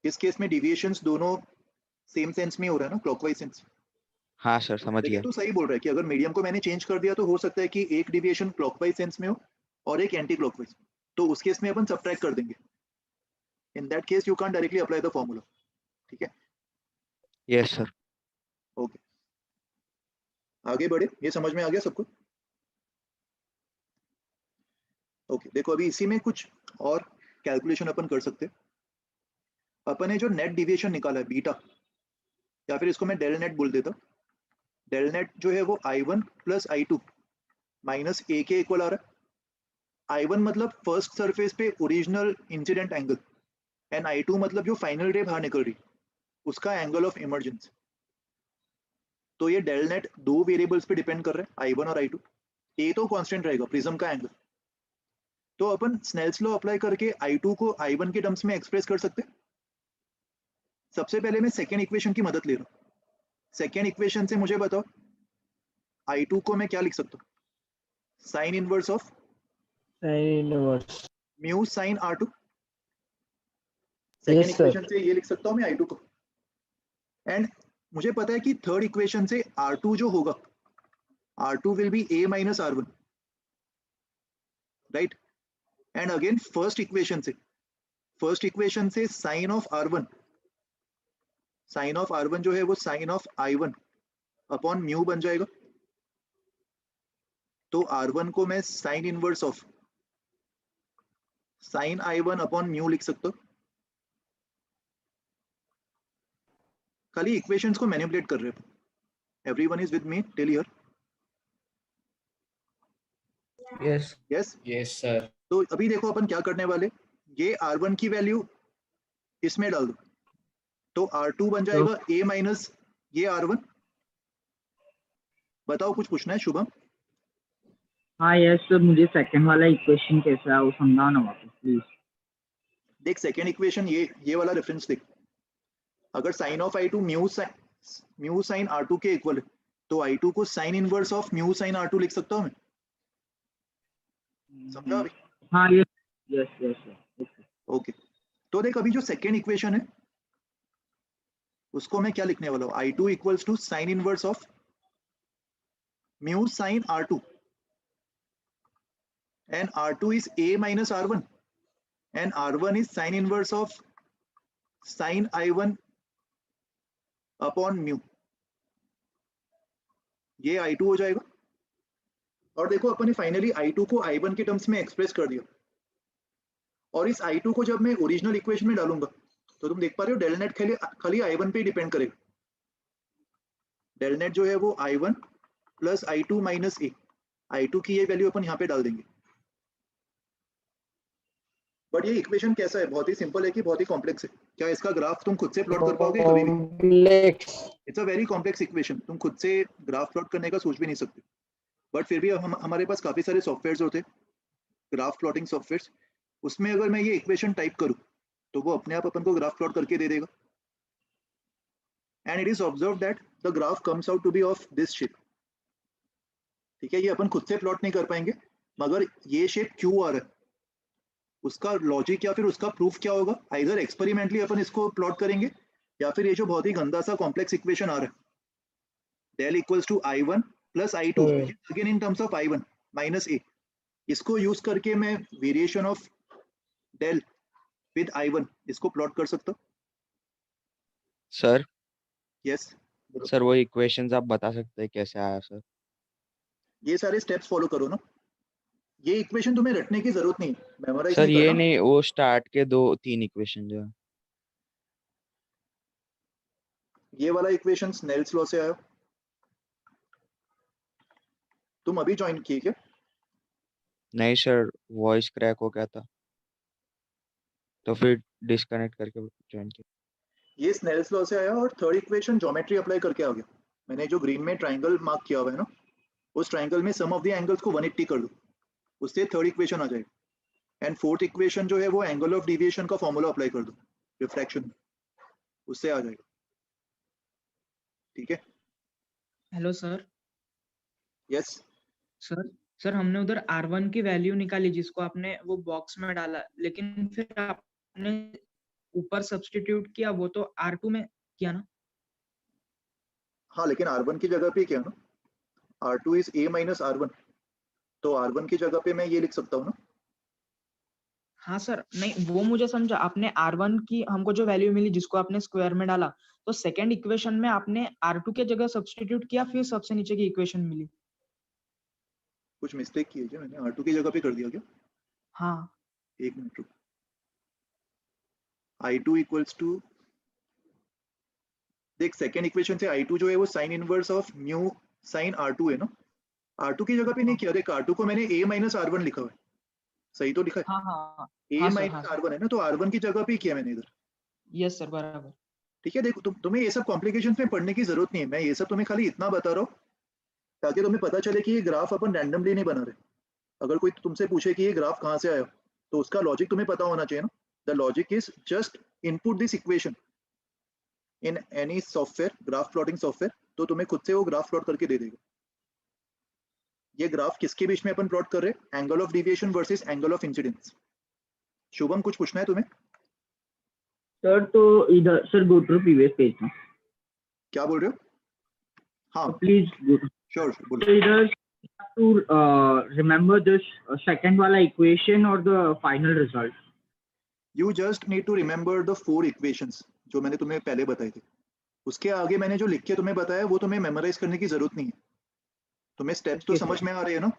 इस केस में डिविएशंस दोनों सेम सेंस में हो रहा है ना, क्लॉकवाइज सेंस. हाँ सर समझ गया. लेकिन तो सही बोल रहा है कि अगर मीडियम को मैंने चेंज कर दिया तो हो सकता है कि एक डिविएशन क्लॉकवाइज सेंस में हो और एक एंटी क्लॉकवाइज. तो उस केस में अपन सबट्रैक्ट कर देंगे. In that case you can't directly apply the formula. ठीक है. Yes sir. ओके, आगे बढ़े. ये समझ में आ गया सबको? ओके, देखो अभी इसी में कुछ और कैलकुलेशन अपन कर सकते हैं. अपन ने जो नेट डिविएशन निकाला है बीटा, या फिर इसको मैं डेल नेट बोल देता हूँ. डेल नेट जो है वो I1 plus I2 minus A के इक्वल आ रहा है. I1 मतलब फर्स्ट सरफेस पे original incident angle and I2 मतलब जो फाइनल रे बाहर निकल रही उसका एंगल ऑफ इमर्जेंस. तो ये डेल नेट 2 वेरिएबल्स पे डिपेंड कर रहा है, I1 और I2. A तो कांस्टेंट रहेगा प्रिज्म का एंगल. तो अपन स्नेल्स लॉ अप्लाई करके I2 को I1 के टर्म्स में एक्सप्रेस कर सकते हैं. सबसे पहले मैं सेकेंड इक्वेशन की मदद ले रहा हूँ. सेकेंड इक्वेशन से मुझे बताओ I2 को मैं क्या लिख सकता हूँ? Sign inverse of Sin inverse. Mu sine R2. Second Yes, sir. Equation से ये लिख सकता हूँ मैं I2 को. एंड मुझे पता है कि थर्ड इक्वेशन से R2 जो होगा, R2 will be A minus R1, right. And again first equation से साइन ऑफ R1 जो है वो sign of I1 upon mu बन जाएगा। तो R1 को मैं sign inverse of sine I1 upon mu लिख सकता हूं। खाली इक्वेशंस को मैनिपुलेट कर रहे हैं। Everyone is with me till here? Yes. Yes yes sir. तो अभी देखो अपन क्या करने वाले, ये R1 की वैल्यू इसमें डाल दो, तो R2 बन जाएगा A माइनस ये R1। बताओ, कुछ पूछना है शुभम? हाँ यस सर, मुझे सेकंड वाला इक्वेशन कैसा है वो समझाओ ना वापस प्लीज। देख सेकेंड इक्वेशन, ये वाला रेफरेंस देख। अगर sign of I2 mu sine R2 के इक्वल है, तो I2 को sine inverse of mu sine R2 लिख सकता हूं मैं। समझा अभी? हाँ yes yes yes sir. Okay, तो देख अभी जो सेकेंड इक्वेशन है उसको मैं क्या लिखने वाला हूँ, I2 equals to sine inverse of mu sine R2 and R2 is A minus R1 and R1 is sin inverse of sin I1 upon mu. ये I2 हो जाएगा। और देखो अपन ने फाइनली I2 को I1 के टर्म्स में एक्सप्रेस कर दिया, और इस I2 को जब मैं ओरिजिनल इक्वेशन में डालूंगा तो तुम देख पा रहे हो डेल नेट खाली I1 पे डिपेंड करेगा। डेल नेट जो है वो I1 plus I2 minus A, I2 की ये वैल्यू अपन यहाँ पे डाल देंगे। बट ये इक्वेशन कैसा है, बहुत ही सिंपल है कि बहुत ही कॉम्प्लेक्स है? क्या इसका ग्राफ तुम खुद से प्लॉट कर पाओगे कभी भी? Complex. It's a very complex equation, तुम खुद से ग्राफ प्लॉट करने का सोच भी नहीं सकते। बट फिर भी हमारे पास काफी सारे सॉफ्टवेयर्स होते हैं, ग्राफ प्लॉटिंग सॉफ्टवेयर्स। उसमें अगर मैं ये इक्वेशन टाइप करूं तो वो अपने आप अपन को ग्राफ प्लॉट करके दे देगा। And it is observe that the graph comes out to be of this shape. ठीक है, ये अपन खुद से प्लॉट नहीं कर पाएंगे, मगर ये शेप क्यों आ रहा है उसका लॉजिक या फिर उसका प्रूफ क्या होगा, आइदर एक्सपेरिमेंटली अपन इसको प्लॉट करेंगे या फिर ये जो बहुत ही गंदा सा कॉम्प्लेक्स इक्वेशन आ रहा है, del equals to I1 plus I2 again in terms of I1 minus A, इसको यूज करके मैं variation of del with I1 इसको प्लॉट कर सकता हूँ। सर यस सर वो इक्वेशंस आप बता सकते हैं कैसे आया सर? ये सारे स्टेप्स फॉलो करो ना। ये इक्वेशन तुम्हें रटने की जरूरत नहीं, मेमोराइज सर नहीं ये करना। नहीं, वो स्टार्ट के 2-3 इक्वेशन जो है। ये वाला इक्वेशन स्नेल्स लॉ से आया। तुम अभी ज्वाइन किए क्या? नहीं सर, वॉइस क्रैक हो गया था तो फिर डिस्कनेक्ट करके ज्वाइन किया। ये स्नेल्स लॉ से आया, और थर्ड इक्वेशन ज्योमेट्री अप्लाई करके आ गया। मैंने जो ग्रीन में ट्राइंगल मार्क किया हुआ है ना, उस ट्राइंगल में सम ऑफ द एंगल्स को 180 कर दो, उससे थर्ड इक्वेशन आ जाएगा। एंड फोर्थ इक्वेशन जो है वो एंगल ऑफ डिविएशन का फॉर्मूला अप्लाई कर दो रिफ्रैक्शन में, उससे आ जाएगा। ठीक है? Hello sir. यस सर हमने उधर R1 की वैल्यू निकाली जिसको आपने वो बॉक्स में डाला, लेकिन फिर आपने ऊपर सब्स्टिट्यूट किया वो तो R2 में किया ना? हाँ, लेकिन R1 की जगह पे क्या ना, R2 is A minus R1, तो R1 की जगह पे मैं ये लिख सकता हूँ ना। हाँ सर, नहीं वो मुझे समझा। आपने R1 की हमको जो वैल्यू मिली जिसको आपने स्क्वायर में डाला, तो सेकंड इक्वेशन में आपने R2 के जगह सब्स्टिट्यूट किया, फिर सबसे नीचे की इक्वेशन मिली। कुछ मिस्टेक की है क्या मैंने? R2 की जगह पे कर दिया क्या? हाँ एक मिनट रुक। I2 इक्वल्स टू, देख सेकेंड इक्वेशन से I2 जो है वो sign inverse of mu sine R2 है ना। R2 की जगह पे नहीं किया, देख R2 को मैंने A माइनस R1 लिखा हुआ है, सही तो लिखा है? हाँ हाँ A हाँ सर, माइनस R1 है ना, तो R1 की जगह पे किया मैंने इधर। यस सर, बराबर। ठीक है, देखो तुम्हें ये सब कॉम्प्लिकेशंस में पढ़ने की जरूरत नहीं है, मैं ये सब तुम्हें खाली इतना बता रहा हूँ ताकि तुम्हें पता चले कि ये ग्राफ अपन रैंडमली नहीं बना रहे। अगर कोई तुमसे पूछे कि ये ग्राफ कहाँ से आया, तो उसका लॉजिक तुम्हें पता होना चाहिए ना। The logic is just input this equation in any software, graph plotting software, तो तुम्हें खुद से वो ग्राफ प्लॉट करके दे देगा। ये ग्राफ किसके बीच में अपन प्लॉट कर रहे हैं? Angle of deviation versus angle of incidence. Shubham कुछ पूछना है तुम्हें? सर तो इधर sir go to previous page ना। क्या बोल रहे हो? हाँ प्लीज श्योर बोलो. traders have to remember this second wala equation or the final result. You just need to remember the 4 equations जो मैंने तुम्हें पहले बताई थी. उसके आगे मैंने जो लिख के तुम्हें बताया वो तुम्हें मेमोराइज करने की जरूरत नहीं है. तुम्हें स्टेप्स तो Okay, समझ sir. में आ रहे हैं ना?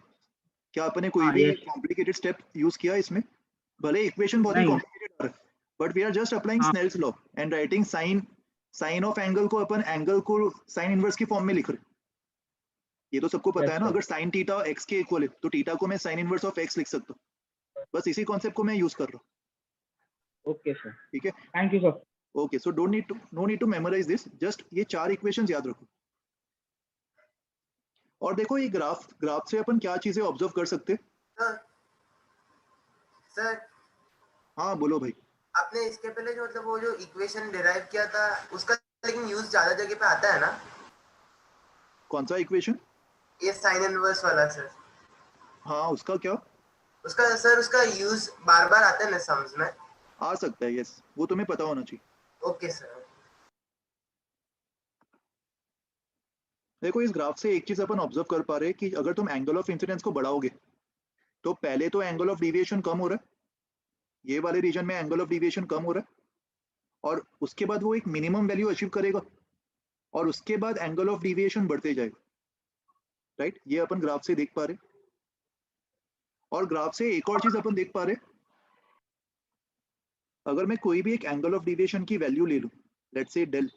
क्या आपने कोई हाँ, भी yes. कॉम्प्लिकेटेड स्टेप यूज किया इसमें? भले इक्वेशन बहुत ही नहीं. कॉम्प्लिकेटेड आ रहा है, but we are just applying हाँ. Snell's law and writing sine of angle को अपन एंगल को साइन इनवर्स की फॉर्म में लिख रहे हैं. ये तो सबको पता Yes, है ना. sir. अगर साइन थीटा एक्स के इक्वल है तो थीटा को मैं साइन इनवर्स ऑफ एक्स लिख सकता हूँ. बस इसी कॉन्सेप्ट को मैं यूज कर रहा हूँ. Okay, sir. ठीक है. Thank you, sir. Okay so no need to memorise this. Just ये 4 इक्वेशंस याद रखो. और देखो ये ग्राफ से अपन क्या चीजें ऑब्जर्व कर सकते हैं. सर हाँ बोलो भाई. आपने इसके पहले जो मतलब वो जो इक्वेशन डिराइव किया था उसका लेकिन यूज ज्यादा जगह पे आता है ना? कौन सा इक्वेशन? ये साइन इनवर्स वाला सर. हाँ उसका क्या? उसका यूज बार बार आता है ना सम्स में? आ सकता है. यस वो तुम्हें पता होना चाहिए. Okay sir. देखो इस ग्राफ से एक चीज अपन ऑब्जर्व कर पा रहे हैं कि अगर तुम एंगल ऑफ इंसिडेंस को बढ़ाओगे तो पहले तो एंगल ऑफ डिविएशन कम हो रहा है. ये वाले रीजन में एंगल ऑफ डिविएशन कम हो रहा है और उसके बाद वो एक मिनिमम वैल्यू अचीव करेगा और उसके बाद एंगल ऑफ डिविएशन बढ़ते जाएगा. राइट ये अपन ग्राफ से देख पा रहे. और ग्राफ से एक और चीज अपन देख पा रहे, अगर मैं कोई भी एक एंगल ऑफ डिविएशन की वैल्यू ले लूं, लेट्स से डेल,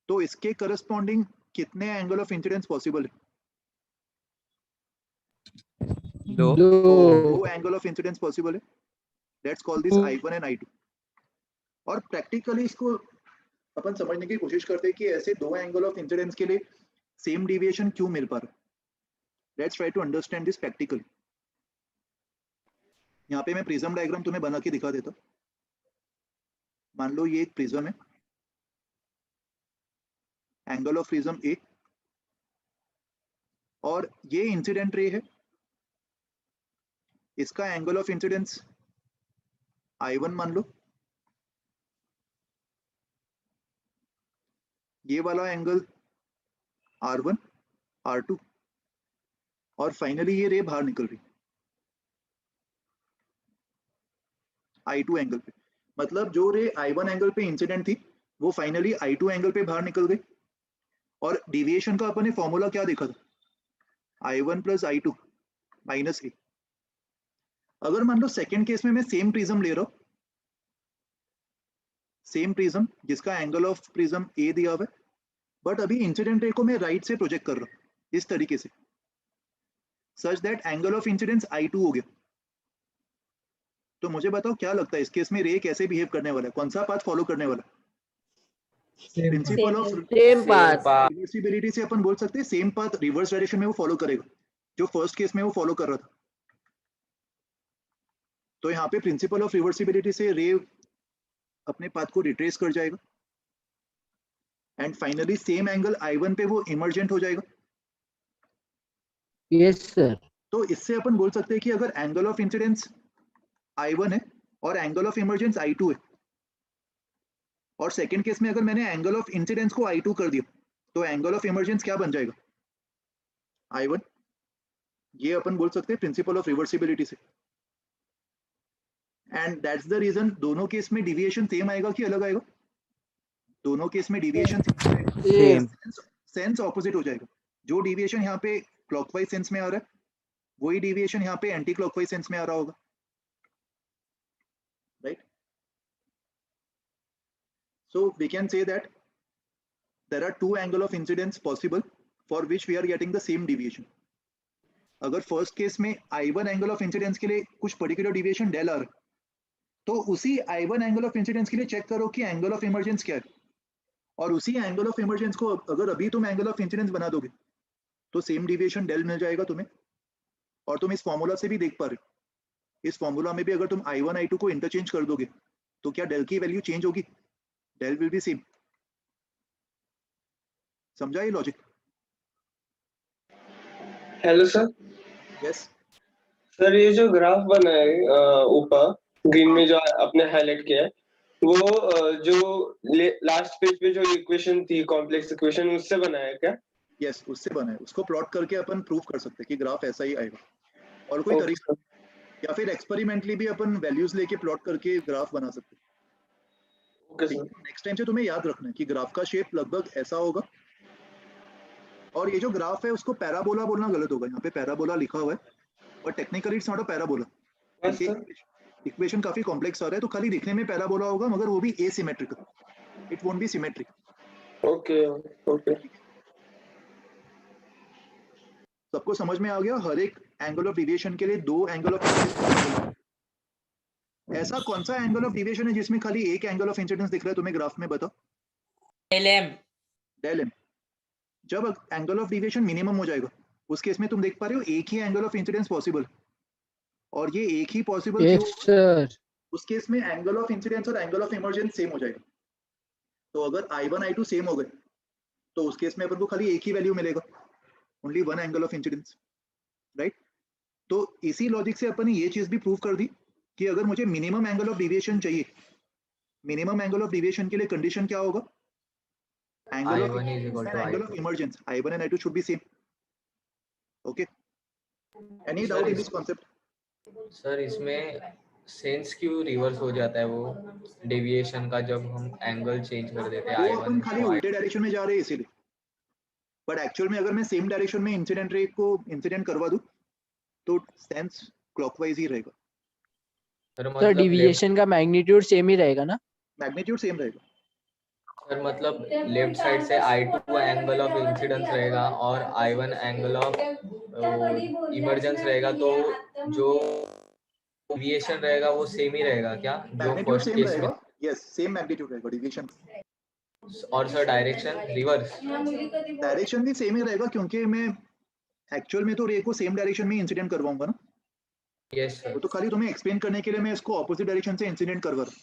तो इसके करस्पॉन्डिंग कितने एंगल ऑफ इंसिडेंस पॉसिबल है? 2. दो एंगल ऑफ इंसिडेंस पॉसिबल है. Let's call this I1 and I2. और प्रैक्टिकली इसको अपन समझने की कोशिश करते हैं कि ऐसे दो एंगल ऑफ इंसिडेंस के लिए सेम डिविएशन क्यों मिल पा रहा है. Let's try to understand this practically. यहाँ पे मैं प्रिज्म डायग्राम तुम्हें बना के दिखा देता. मान लो ये एक प्रिज्म है, एंगल ऑफ प्रिज्म ए, और ये इंसिडेंट रे है. इसका एंगल ऑफ इंसिडेंस I1 मान लो. ये वाला एंगल R1 R2 और फाइनली ये रे बाहर निकल रही I2 एंगल पे. मतलब जो रे I1 एंगल पे इंसिडेंट थी वो फाइनली I2 एंगल पे बाहर निकल गई. और डिविएशन का अपन ने फॉर्मूला क्या देखा था? I1 प्लस I2 माइनस ए. अगर मान लो सेकेंड केस में मैं सेम प्रिज्म ले रहा हूं, सेम प्रिज्म जिसका एंगल ऑफ प्रिज्म ए दिया हुआ है, बट अभी इंसिडेंट रे को मैं राइट से प्रोजेक्ट कर रहा हूं इस तरीके से, such that angle of incidence I2 हो गया. तो मुझे बताओ क्या लगता है इस केस में रे कैसे बिहेव करने वाला है? कौन सा पाथ फॉलो करने वाला है? Principle of Same path. Reversibility से अपन बोल सकते हैं सेम पाथ रिवर्स डायरेक्शन में वो फॉलो करेगा जो फर्स्ट केस में वो फॉलो कर रहा था. तो यहाँ पे प्रिंसिपल ऑफ रिवर्सिबिलिटी से रे अपने पाथ को रिट्रेस कर जाएगा and finally same angle I1 पे वो इमर्जेंट हो जाएगा. Yes, sir. तो इससे अपन बोल सकते हैं कि अगर एंगल ऑफ इंसिडेंस I1 है और एंगल ऑफ इमर्जेंस I2 है, और सेकंड केस में अगर मैंने एंगल ऑफ इंसिडेंस को I2 कर दिया तो एंगल ऑफ इमर्जेंस क्या बन जाएगा? I1. ये अपन बोल सकते हैं प्रिंसिपल ऑफ रिवर्सिबिलिटी से. एंड दैट्स द रीजन दोनों केस में डिविएशन सेम आएगा कि अलग आएगा? दोनों केस में डिविएशन Same. सेंस ऑपोजिट हो जाएगा. जो डिविएशन यहाँ पे क्लॉकवाइज सेंस में आ रहा है वही डिविएशन यहाँ पे एंटी क्लॉकवाइज सेंस में आ रहा होगा. Right. So we can say that there are two angle of incidence possible for which we are getting the same deviation. अगर फर्स्ट केस में I1 एंगल ऑफ इंसिडेंस के लिए कुछ पर्टिकुलर डिविएशन डेल आ रहा है, तो उसी I1 एंगल ऑफ इंसिडेंस के लिए चेक करो कि एंगल ऑफ इमर्जेंस क्या है, और उसी एंगल ऑफ इमर्जेंस को अगर अभी तुम एंगल ऑफ इंसिडेंस बना दोगे तो सेम डिविएशन डेल मिल जाएगा तुम्हें. और तुम इस फॉर्मूला से भी देख पा रहे हो, इस फॉर्मूला में भी अगर तुम I1 I2 को इंटरचेंज कर दोगे तो क्या डेल की वैल्यू चेंज होगी? Del will be same. समझा ये logic? Hello sir. Yes sir ये जो ग्राफ बना है ऊपर ग्रीन में जो आपने हाईलाइट किया है वो जो लास्ट पेज पे जो इक्वेशन थी कॉम्प्लेक्स इक्वेशन उससे बनाया है क्या? यस, उससे बना है। उसको प्लॉट करके अपन प्रूव कर सकते हैं कि ग्राफ ऐसा ही आएगा। और कोई तरीका या फिर एक्सपेरिमेंटली भी अपन वैल्यूज लेके प्लॉट करके ग्राफ बना सकते हैं। Okay sir. नेक्स्ट टाइम से तुम्हें याद रखना है कि ग्राफ का शेप लगभग ऐसा होगा। और ये जो ग्राफ है उसको पैराबोला बोलना गलत होगा। यहाँ पे पैराबोला लिखा हुआ है और technically it's not a parabola. Equation काफी कॉम्प्लेक्स आ रहा है, तो खाली दिखने में पैराबोला होगा मगर वो भी asymmetrical, it won't be symmetric. Okay okay, सबको समझ में आ गया? हर एक एंगल ऑफ डेविएशन के लिए दो एंगल ऑफ, ऐसा कौन सा एंगल ऑफ डेविएशन है जिसमें खाली एक एंगल ऑफ इंसिडेंस दिख रहा है तुम्हें ग्राफ में? बताओ। Del m. जब एंगल ऑफ डेविएशन मिनिमम हो जाएगा उस केस में तुम देख पा रहे हो एक ही एंगल ऑफ इंसिडेंस पॉसिबल, और ये एक ही पॉसिबल यस सर। उस केस में एंगल ऑफ इंसिडेंस और एंगल ऑफ इमर्जेंस सेम हो जाएगा। तो अगर I1 I2 सेम हो गए तो उस केस में अपन को खाली एक ही वैल्यू मिलेगा, only one angle of incidence, right? तो इसी लॉजिक से अपन ने ये चीज भी प्रूव कर दी कि अगर मुझे मिनिमम एंगल ऑफ डेविएशन चाहिए, मिनिमम एंगल ऑफ डेविएशन के लिए कंडीशन क्या होगा? Angle of emergence I1 and I2 should be same. Okay. Any doubt in this concept? Sir इसमें सेंस क्यों रिवर्स हो जाता है वो डेविएशन का जब हम एंगल चेंज कर देते हैं? वो अपन खाली उल्टे डायरेक्शन में जा रहे हैं इसीलिए, बट एक्चुअल में अगर मैं सेम डायरेक्शन में इंसिडेंट रे को इंसिडेंट करवा दूं तो सेंस क्लॉकवाइज ही रहेगा। सर डेविएशन का मैग्नीट्यूड सेम ही रहेगा ना? मैग्नीट्यूड सेम रहेगा सर, मतलब लेफ्ट साइड से I2 एंगल ऑफ इंसिडेंस रहेगा और I1 एंगल ऑफ इमर्जेंस रहेगा, तो जो डेविएशन रहेगा वो सेम ही रहेगा क्या? जो फर्स्ट केस में? यस, सेम मैग्नीट्यूड रहेगा डेविएशन। और सर डायरेक्शन रिवर्स? डायरेक्शन भी सेम ही रहेगा क्योंकि मैं एक्चुअल में तो रे को सेम डायरेक्शन में इंसिडेंट करवाऊंगा ना। Yes sir. तो खाली तुम्हें एक्सप्लेन करने के लिए मैं इसको ऑपोजिट डायरेक्शन से इंसिडेंट करवा रहा हूं,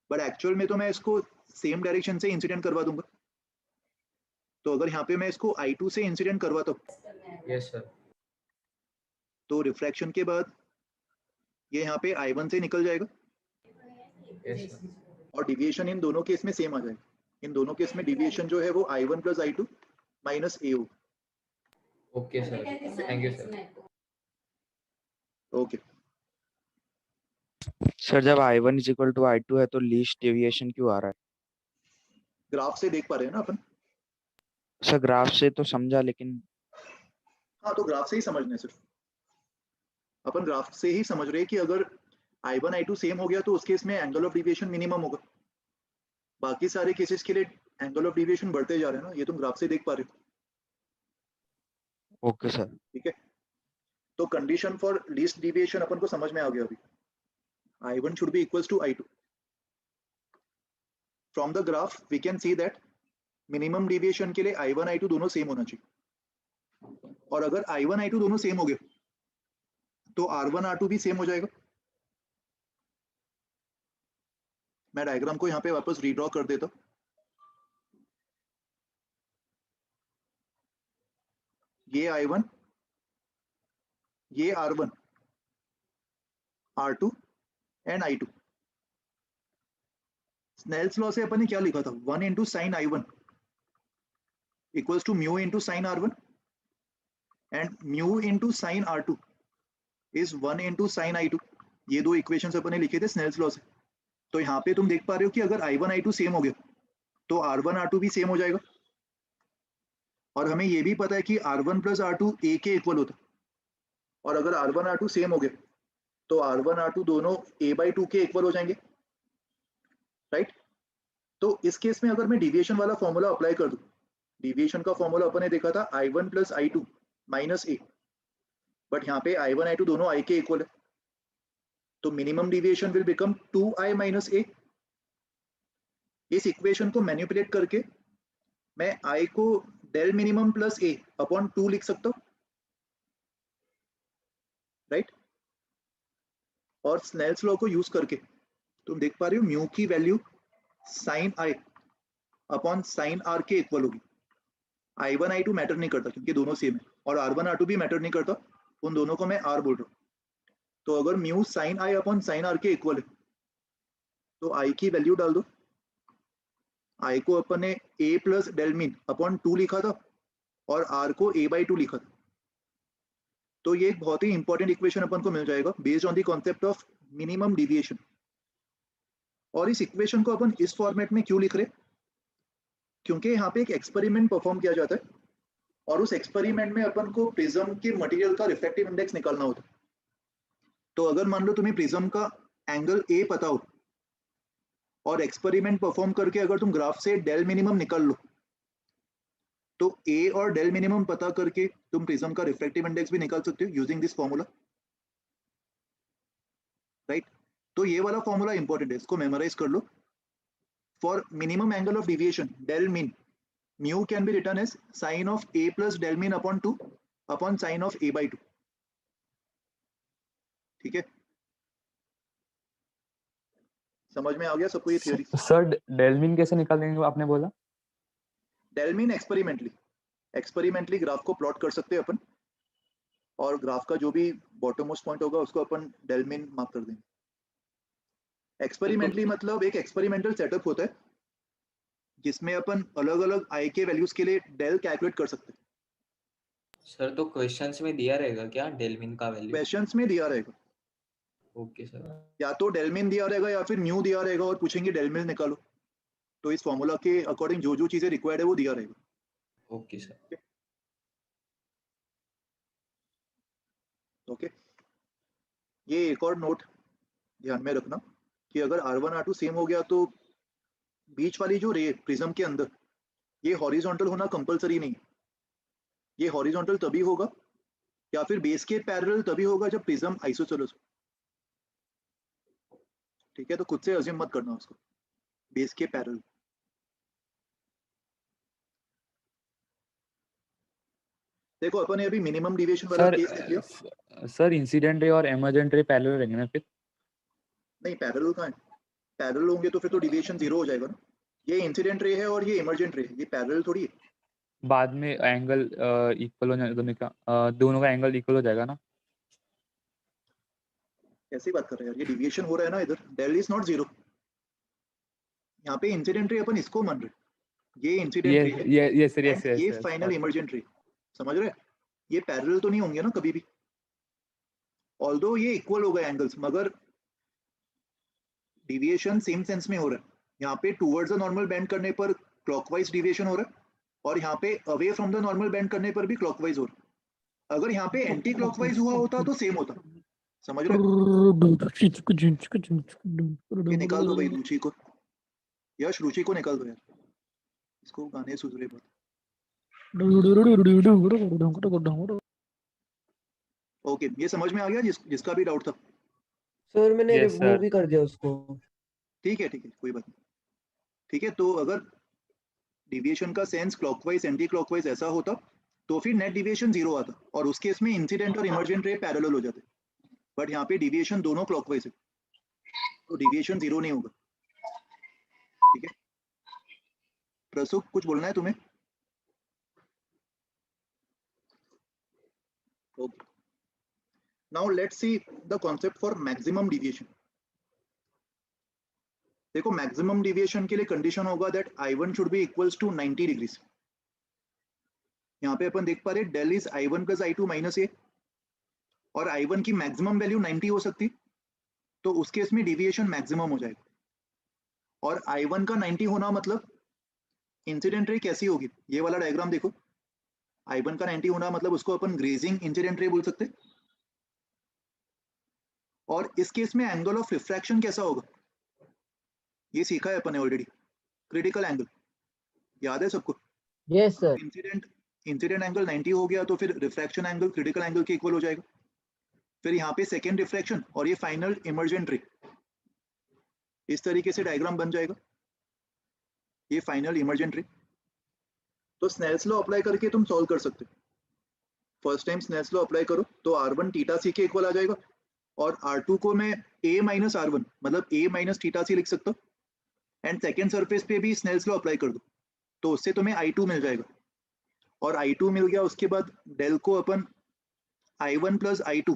बट एक्चुअल में तो मैं इसको सेम डायरेक्शन से इंसिडेंट करवा दूंगा। तो अगर यहाँ पे मैं इसको I2 से इंसिडेंट करवाता हूँ, यस सर, तो रिफ्रैक्शन के बाद ये यहाँ पे I1 से निकल जाएगा। Yes sir. और डिविएशन इन दोनों केस में सेम आ जाएगा। इन दोनों केस में डिविएशन जो है वो I1 plus I2 minus A हो। Okay sir, thank you sir. Okay sir, जब I1 is equal to I2 है तो लीस्ट डेविएशन क्यों आ रहा है? ग्राफ से देख पा रहे हैं ना अपन? सर ग्राफ से तो समझा, लेकिन हाँ, तो ग्राफ से ही समझना है। सिर्फ अपन ग्राफ से ही समझ रहे हैं कि अगर I1 I2 सेम हो गया तो उस केस में एंगल ऑफ डेविएशन मिनिमम होगा। बाकी सारे केसेस के लिए एंगल ऑफ डेविएशन बढ़ते जा रहे हैं ना, ये तुम ग्राफ से देख पा रहे हो। Okay sir. ठीक है, तो कंडीशन फॉर लीस्ट डेविएशन अपन को समझ में आ गया अभी। I1 should be equals to I2. From the graph we can see that minimum deviation के लिए I1 I2 दोनों सेम होना चाहिए, और अगर I1 I2 दोनों सेम हो गए तो R1 R2 भी सेम हो जाएगा। मैं डायग्राम को यहाँ पे वापस रीड्रॉ कर देता हूँ। ये I1, ये R1, R2 and I2। Snell's law से अपन ने क्या लिखा था? 1 into sine I1 equals to mu into sine R1 and mu into sine R2 is 1 into sine I2। ये दो इक्वेशंस अपन ने लिखे थे स्नेल्स लॉ से। तो यहाँ पे तुम देख पा रहे हो कि अगर I1 I2 सेम हो गया तो R1 R2 भी सेम हो जाएगा, और हमें ये भी पता है कि R1 प्लस R2 A के इक्वल होता है, और अगर R1 R2 सेम हो गया तो R1 R2 दोनों A/2 के इक्वल हो जाएंगे, राइट? तो इस केस में अगर मैं डिविएशन वाला फॉर्मूला अप्लाई कर दूं, डिविएशन का फॉर्मूला अपन ने देखा था I1 plus I2 minus A, but यहाँ पे I1 I2 दोनों I के इक्वल है, तो minimum deviation will become 2I minus A। इस इक्वेशन को मैनिपुलेट करके मैं I को del minimum plus A upon 2 लिख सकता हूँ, राइट? और स्नेल्स लॉ को यूज करके तुम देख पा रहे हो म्यू की value sine I upon sine R के इक्वल होगी। I1 I2 मैटर नहीं करता क्योंकि दोनों सेम है, और R1 R2 भी मैटर नहीं करता, उन दोनों को मैं R बोल रहा हूँ। तो अगर mu sign I upon sine R के इक्वल है तो आई की वैल्यू डाल दो। आई को अपन ने a plus del mean upon 2 लिखा था और r को a/2 लिखा था। तो ये एक बहुत ही इंपॉर्टेंट इक्वेशन अपन को मिल जाएगा based on the concept of minimum deviation. और इस इक्वेशन को अपन इस फॉर्मेट में क्यों लिख रहे, क्योंकि यहाँ पे एक एक्सपेरिमेंट परफॉर्म किया जाता है और उस एक्सपेरिमेंट में अपन को प्रिज्म के मटेरियल का रिफ्रैक्टिव इंडेक्स निकालना होता है। तो अगर मान लो तुम्हें प्रिज्म का एंगल ए पता हो और एक्सपेरिमेंट परफॉर्म करके अगर तुम ग्राफ से डेल मिनिमम निकाल लो, तो ए और डेल मिनिमम पता करके तुम प्रिज्म का रिफ्रैक्टिव इंडेक्स भी निकाल सकते हो यूजिंग दिस फॉर्मूला, राइट। तो ये वाला फॉर्मूला इंपॉर्टेंट है, इसको मेमोराइज कर लो। For minimum angle of deviation del min, mu can be written as sine of a plus del mean upon 2 upon sine of a/2। ठीक है, समझ में आ गया सबको ये थियरी? सर डेल मीन कैसे निकालेंगे आपने बोला? डेल मीन एक्सपेरिमेंटली ग्राफ को प्लॉट कर सकते हैं अपन, और ग्राफ का जो भी बॉटम मोस्ट पॉइंट होगा उसको अपन डेल मीन मार्क कर देंगे। एक्सपेरिमेंटली मतलब एक एक्सपेरिमेंटल सेटअप होता है जिसमें अपन अलग अलग आई के वैल्यूज के लिए डेल कैलकुलेट कर सकते हैं। सर तो क्वेश्चंस में दिया रहेगा क्या डेल मीन का वैल्यू? क्वेश्चंस में दिया रहेगा। Okay sir. या तो डेल मीन दिया रहेगा या फिर म्यू दिया रहेगा और पूछेंगे डेल मीन निकालो, तो इस फॉर्मूला के अकॉर्डिंग जो जो चीजें रिक्वायर्ड है वो दिया रहेगा। Okay sir. ओके, ये एक और नोट ध्यान में रखना कि अगर R1 R2 सेम हो गया तो बीच वाली जो रे प्रिज्म के अंदर ये हॉरिजॉन्टल होना कंपलसरी नहीं है। ये हॉरिजॉन्टल तभी होगा या फिर बेस के पैरेलल तभी होगा जब प्रिज्म आइसोसेलेस हो। ठीक है, तो खुद से अज्यूम मत करना उसको बेस के पैरेलल। देखो अपन ने अभी मिनिमम डिविएशन वाला केस देख लिया। सर इंसिडेंट रे और एमर्जेंट रे पैरेलल रहेंगे ना फिर? नहीं, पैरेलल कहाँ है? पैरेलल होंगे तो फिर तो डिविएशन 0 हो जाएगा ना। ये इंसिडेंट रे है और ये इमर्जेंट रे है, ये पैरेलल थोड़ी है। बाद में एंगल इक्वल हो जाए दोनों का एंगल इक्वल हो जाएगा ना? कैसी बात कर रहे हैं यार, ये डिविएशन हो रहा है ना इधर, डेल इज नॉट 0। यहाँ पे इंसिडेंट रे अपन इसको मान रहे, ये इंसिडेंट रे है, ये सर ये फाइनल इमर्जेंट रे, समझ रहे? ये पैरेलल तो नहीं होंगे ना कभी भी, ऑल्दो ये इक्वल हो गए एंगल्स, मगर डिविएशन सेम सेंस में हो रहा है। यहाँ पे टुवर्ड्स द नॉर्मल बेंड करने पर क्लॉकवाइज डिविएशन हो रहा है और यहाँ पे away from the normal bend करने पर भी क्लॉकवाइज हो रहा है। अगर यहाँ पे एंटी क्लॉकवाइज हुआ होता तो सेम होता, समझ रहे? ये निकाल दो भाई रुचि को, यश रुचि को निकाल दो यार, इसको गाने सुधरे बहुत। ओके, ये समझ में आ गया जिसका भी डाउट था? सर मैंने रिमूव भी कर दिया उसको। ठीक है कोई बात नहीं। ठीक है, तो अगर डिविएशन का सेंस क्लॉकवाइज एंटी क्लॉकवाइज ऐसा होता तो फिर नेट डिविएशन 0 आता और उस केस में इंसिडेंट और इमर्जेंट रे पैरेलल हो जाते। बट यहाँ पे डिविएशन दोनों क्लॉकवाइज है तो डिविएशन 0 नहीं होगा। ठीक है, प्रसुख कुछ बोलना है तुम्हें? Okay, now let's see the concept for maximum deviation. देखो मैक्सिमम डिविएशन के लिए कंडीशन होगा that I1 should be equals to 90 degrees. यहाँ पे अपन देख पा रहे del is I1 plus I2 minus A, और I1 की मैक्सिमम वैल्यू 90 हो सकती, तो उस केस में डिविएशन मैक्सिमम हो जाएगा। और I1 का 90 होना मतलब इंसिडेंट रे कैसी होगी, ये वाला डायग्राम देखो। I1 का 90 होना मतलब उसको अपन ग्रेजिंग इंसिडेंट रे बोल सकते। और इस केस में एंगल ऑफ रिफ्रैक्शन कैसा होगा ये सीखा है अपन ने ऑलरेडी, क्रिटिकल एंगल याद है सबको? Yes sir. इंसिडेंट एंगल 90 हो गया तो फिर रिफ्रैक्शन एंगल क्रिटिकल एंगल के इक्वल हो जाएगा। फिर यहाँ पे सेकेंड रिफ्रैक्शन और ये फाइनल इमर्जेंट रे, इस तरीके से डायग्राम बन जाएगा, ये फाइनल इमर्जेंट रे। तो स्नेल्स लॉ अप्लाई करके तुम सॉल्व कर सकते हो। First time Snell's law apply करो तो R1 थीटा सी के इक्वल आ जाएगा, और R2 को मैं a माइनस R1 मतलब a माइनस थीटा सी लिख सकता हूँ। एंड सेकेंड सरफेस पे भी स्नेल्स लॉ अप्लाई कर दो तो उससे तुम्हें I2 मिल जाएगा, और I2 मिल गया उसके बाद डेल को अपन I1 plus I2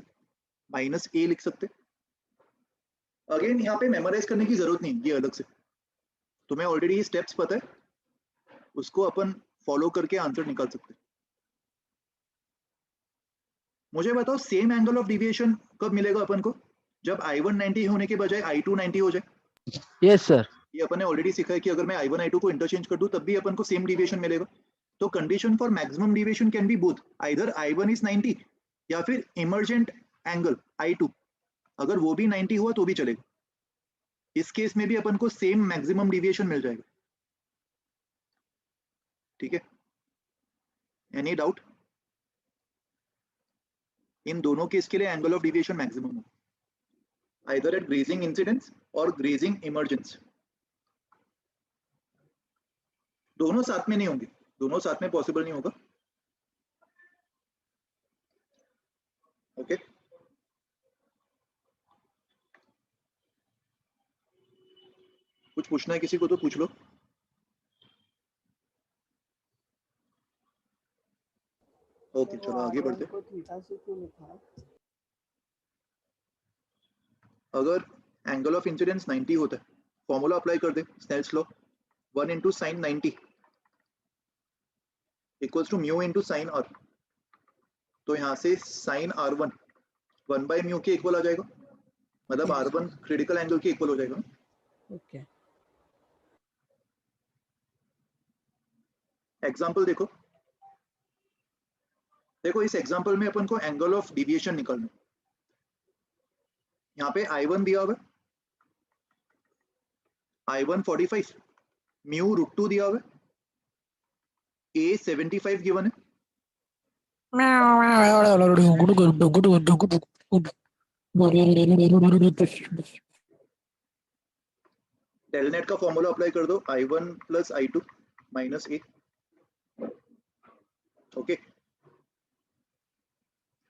minus a लिख सकते। अगेन यहाँ पे मेमोराइज करने की जरूरत नहीं, ये अलग से तुम्हें ऑलरेडी स्टेप्स पता है, उसको अपन फॉलो करके आंसर निकाल सकते हैं। मुझे बताओ सेम एंगल ऑफ डिविएशन कब मिलेगा अपन को? जब I1 90 होने के बजाय I2 90 हो जाए। Yes sir. ये अपन ने ऑलरेडी सीखा है कि अगर मैं I1 I2 को इंटरचेंज कर दूं तब भी अपन को सेम डिविएशन मिलेगा। तो condition for maximum deviation can be both, either I1 is 90 या फिर इमर्जेंट एंगल I2 अगर वो भी 90 हुआ तो भी चलेगा। इस केस में भी अपन को सेम मैक्सिमम डिविएशन मिल जाएगा। ठीक है, एनी डाउट? इन दोनों केस के लिए एंगल ऑफ डिविएशन मैक्सिमम हो, आइदर एट ग्रेजिंग इंसिडेंस और ग्रेजिंग इमर्जेंस। दोनों साथ में नहीं होंगे, दोनों साथ में पॉसिबल नहीं होगा। ओके, कुछ पूछना है किसी को तो पूछ लो। ओके चलो आगे बढ़ते। अगर एंगल ऑफ इंसिडेंस 90 होता है, फॉर्मूला अप्लाई कर दे, Snell's law, 1 into sine 90 equals to mu into sine r. तो यहाँ से साइन R1 1 बाय म्यू के इक्वल आ जाएगा, मतलब R1 क्रिटिकल एंगल के इक्वल हो जाएगा। ओके, एग्जाम्पल देखो, देखो इस एग्जाम्पल में अपन को एंगल ऑफ डिविएशन निकालना है। यहाँ पे I1 दिया हुआ है, I1 45, म्यू √2 दिया हुआ है, A 75 गिवन है, डेल नेट का फॉर्मूला अप्लाई कर दो, I1 plus I2 minus A। Okay,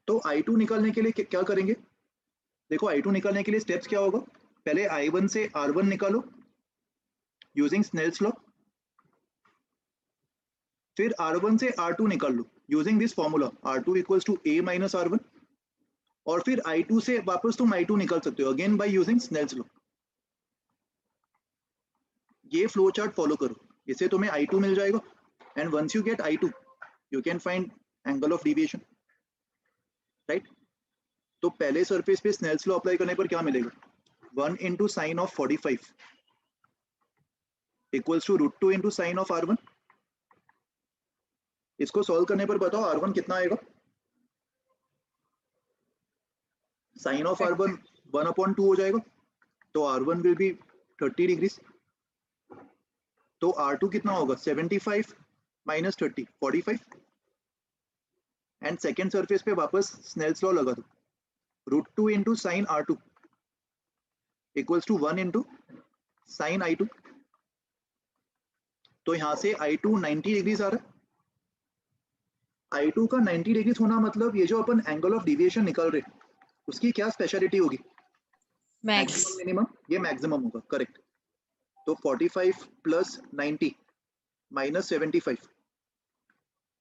तो I2 निकालने के लिए क्या करेंगे? देखो I2 निकालने के लिए स्टेप्स क्या होगा? पहले I1 से R1 निकालो यूजिंग स्नेल्स लॉ, फिर R1 से R2 निकाल लो using this formula, R2 equals to A minus R1, और फिर I2 से वापस तुम I2 निकाल सकते हो again by using Snell's law. ये फ्लो चार्ट फॉलो करो, इससे तुम्हें I2 मिल जाएगा, and once you get I2 you can find angle of deviation, right? तो पहले सरफेस पे स्नेल्स लॉ अप्लाई करने पर क्या मिलेगा? 1 into sine of 45 equals to √2 into sine of R1। इसको सॉल्व करने पर बताओ R1 कितना आएगा? साइन ऑफ R1 1/2 हो जाएगा, तो R1 विल बी 30 डिग्रीज। तो R2 कितना होगा? 75 माइनस 30 45, एंड सेकेंड सरफेस पे वापस स्नेल्स लॉ लगा दो, √2 into sine R2 equals to 1 into sine I2। तो यहाँ से I2 90 डिग्रीज आ रहा है। I2 का 90 डिग्रीज होना मतलब ये जो अपन एंगल ऑफ डिविएशन निकाल रहे उसकी क्या स्पेशलिटी होगी? मैक्सिमम मिनिमम, ये मैक्सिमम होगा, करेक्ट। तो 45 प्लस 90 माइनस 75,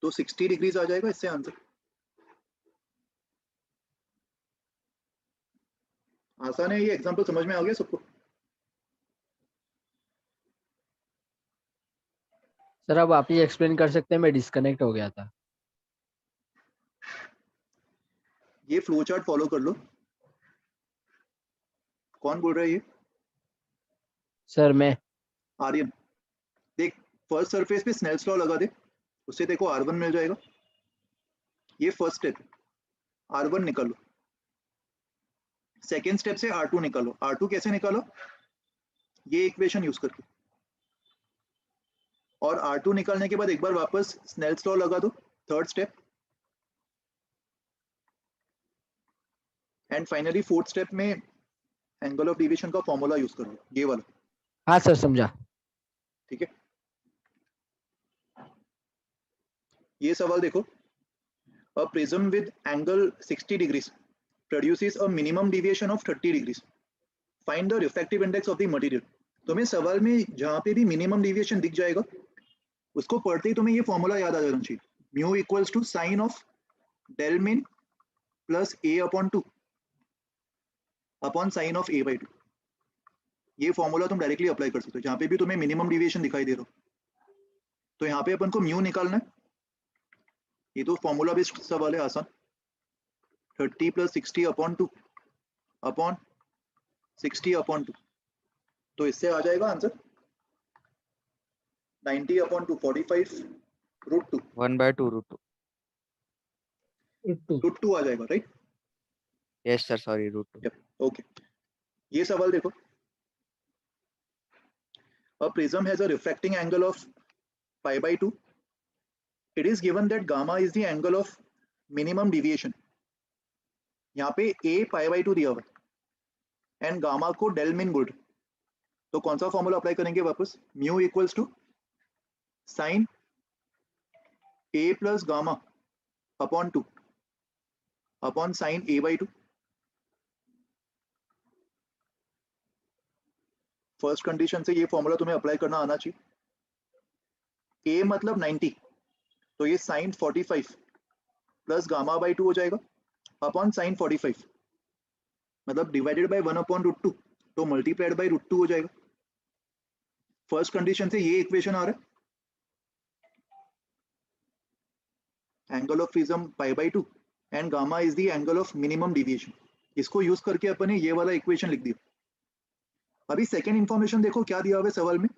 तो 60 डिग्रीज आ जाएगा इससे आंसर। आसान है ये एग्जांपल, समझ में आ गया सबको? सर अब आप ही एक्सप्लेन कर सकते हैं, मैं डिस्कनेक्ट हो गया था। ये फ्लो चार्ट फॉलो कर लो। कौन बोल रहा है ये? सर मैं। आर्यन, देख फर्स्ट सरफेस पे स्नेल्स लॉ लगा दे, उससे देखो R1 मिल जाएगा। ये फर्स्ट स्टेप, R1 निकालो। सेकेंड स्टेप से R2 निकालो। R2 कैसे निकालो? ये इक्वेशन यूज करके। और R2 निकालने के बाद एक बार वापस स्नेल्स लॉ लगा दो, third step. And finally fourth step में एंगल ऑफ डिविएशन का फॉर्मूला यूज कर लो, ये वाला। हाँ सर समझा। ठीक है, ये सवाल देखो, a prism with angle 60 degrees produces a minimum deviation of 30 degrees. Find the refractive index of the material. तुम्हें सवाल में जहां पे भी मिनिमम डिविएशन दिख जाएगा उसको पढ़ते ही तुम्हें ये फॉर्मूला याद आ जाना चाहिए, mu equals to sine of del mean plus A/2 upon sine of A/2। ये फॉर्मूला तुम डायरेक्टली अप्लाई कर सकते हो, जहाँ पे भी तुम्हें मिनिमम डिविएशन दिखाई दे रहा हो। तो यहाँ पे अपन को म्यू निकालना है। ये तो फॉर्मूला बेस्ड सवाल है, आसान। 30 + 60 / 2 अपॉन 60 / 2, तो इससे आ जाएगा आंसर 90 / 2 45 √2 1/2 √2। √2 आ जाएगा, right? Yes sir, sorry √2। Okay, ये सवाल देखो। A prism has a refracting angle of π/2. It is given that gamma is the angle of minimum deviation. यहाँ पे a π/2 दिया हुआ है एंड गामा को डेल मिन बोल रहे, तो कौन सा फॉर्मूला अप्लाई करेंगे वापस? Mu equals to sine a + gamma upon 2 upon sine a/2। First condition से ये फॉर्मूला तुम्हें अप्लाई करना आना चाहिए। a मतलब 90, तो ये साइन 45 प्लस गामा/2 हो जाएगा अपॉन साइन 45, मतलब डिवाइडेड बाय 1/√2, तो मल्टीप्लाइड बाय √2 हो जाएगा। फर्स्ट कंडीशन से ये इक्वेशन आ रहा है, angle of prism π/2 and gamma is the angle of minimum deviation. इसको यूज करके अपन ने ये वाला इक्वेशन लिख दिया। अभी सेकेंड इंफॉर्मेशन देखो क्या दिया हुआ है सवाल में।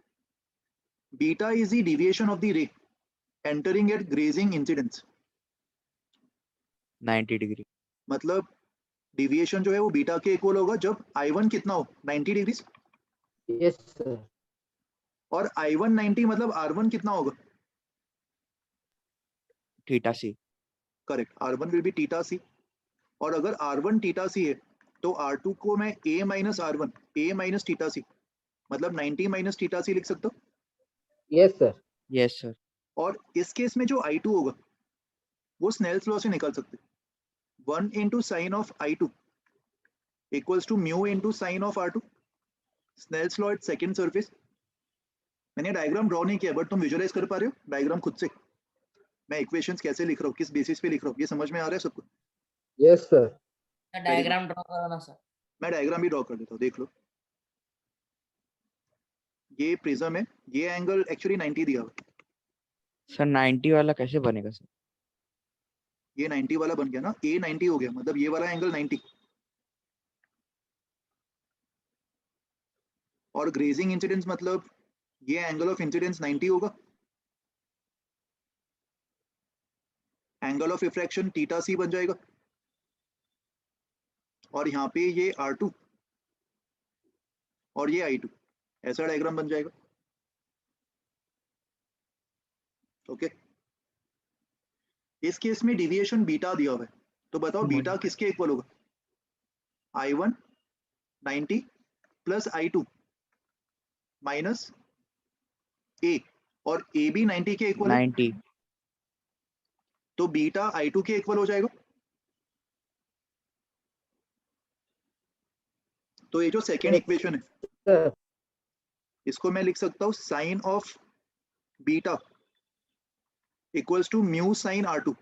Beta is the deviation of the ray entering at grazing incidence 90 degree. मतलब डिविएशन जो है वो बीटा के इक्वल होगा जब I1 कितना हो 90 डिग्री। Yes sir. और I1 90 मतलब R1 कितना होगा? θc। Correct, R1 will B θc। और अगर R1 θc है तो R2 को मैं a - R1 a - θc मतलब 90 - θc लिख सकता हूँ। Yes sir. Yes sir. और इस केस में जो I2 होगा वो स्नेल्स लॉ से निकाल सकते हैं। 1 × sin of I2 equals to mu × sin of R2, Snell's law at second surface. मैंने डायग्राम ड्रॉ नहीं किया, बट तुम विजुअलाइज कर पा रहे हो डायग्राम खुद से? मैं इक्वेशंस कैसे लिख रहा हूँ, किस बेसिस पे लिख रहा हूँ, ये समझ में आ रहा है सबको? Yes sir. डायग्राम ड्रॉ करो ना सर। मैं डायग्राम भी ड्रॉ कर देता हूँ, देख लो। ये प्रिज्म है, ये एंगल एक्चुअली 90 दिया हुआ है। सर 90 वाला कैसे बनेगा सर? ये 90 वाला बन गया ना, a 90 हो गया, मतलब ये वाला एंगल 90। और ग्रेजिंग इंसिडेंस मतलब ये एंगल ऑफ इंसिडेंस 90 होगा। एंगल ऑफ रिफ्रैक्शन θc बन जाएगा। और यहाँ पे ये R2 और ये I2, ऐसा डायग्राम बन जाएगा। ओके, इस केस में डिविएशन बीटा दिया हुआ है, तो बताओ बीटा किसके इक्वल होगा? I1 90 plus I2 minus a, और a भी 90 के इक्वल है, 90। तो बीटा I2 के इक्वल हो जाएगा। तो ये जो सेकेंड इक्वेशन है इसको मैं लिख सकता हूँ sine of beta equals to mu sine R2,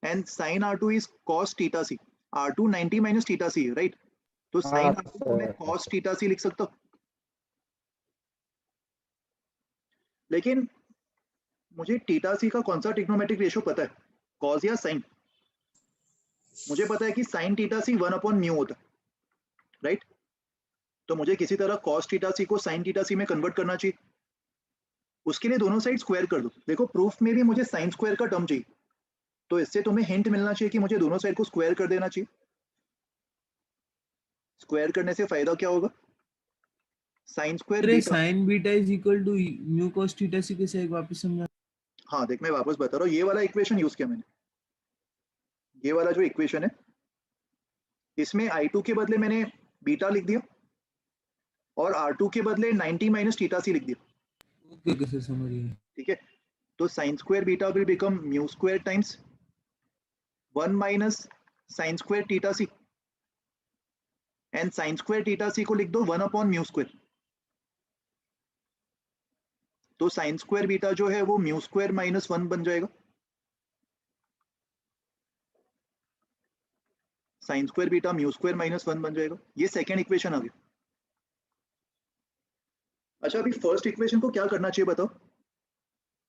and sine R2 is cos θc। R2 90 - θc है, राइट? तो साइन R2 को मैं कॉस θc लिख सकता हूँ। लेकिन मुझे θc का कौन सा ट्रिग्नोमेट्रिक रेशियो पता है, कॉस या साइन? मुझे पता है कि साइन θc 1/μ होता है, राइट? तो मुझे किसी तरह कॉस θc को साइन θc में कन्वर्ट करना चाहिए। उसके लिए दोनों साइड स्क्वायर कर दो। देखो प्रूफ में भी मुझे साइन स्क्वायर का टर्म चाहिए, तो इससे तुम्हें हिंट मिलना चाहिए कि मुझे दोनों साइड को स्क्वायर कर देना चाहिए। स्क्वायर करने से फायदा क्या होगा? Sine square beta. Sine beta is equal to mu cos θc कैसे एक वापस समझा? हाँ देख, मैं वापस बता रहा हूँ, ये वाला इक्वेशन यूज किया मैंने। ये वाला जो इक्वेशन है इसमें I2 के बदले मैंने बीटा लिख दिया और R2 के बदले 90 - θc लिख दिया। ओके ओके सर, समझ गया। ठीक है, तो sign square beta will become mu square times 1 minus sine square θc, and sine square θc को लिख दो 1/μ स्क्वायर। तो साइन स्क्वायर बीटा जो है वो म्यू स्क्वायर -1 बन जाएगा। Sign square beta mu square -1 बन जाएगा। ये सेकेंड इक्वेशन आ गया। अच्छा अभी फर्स्ट इक्वेशन को क्या करना चाहिए बताओ,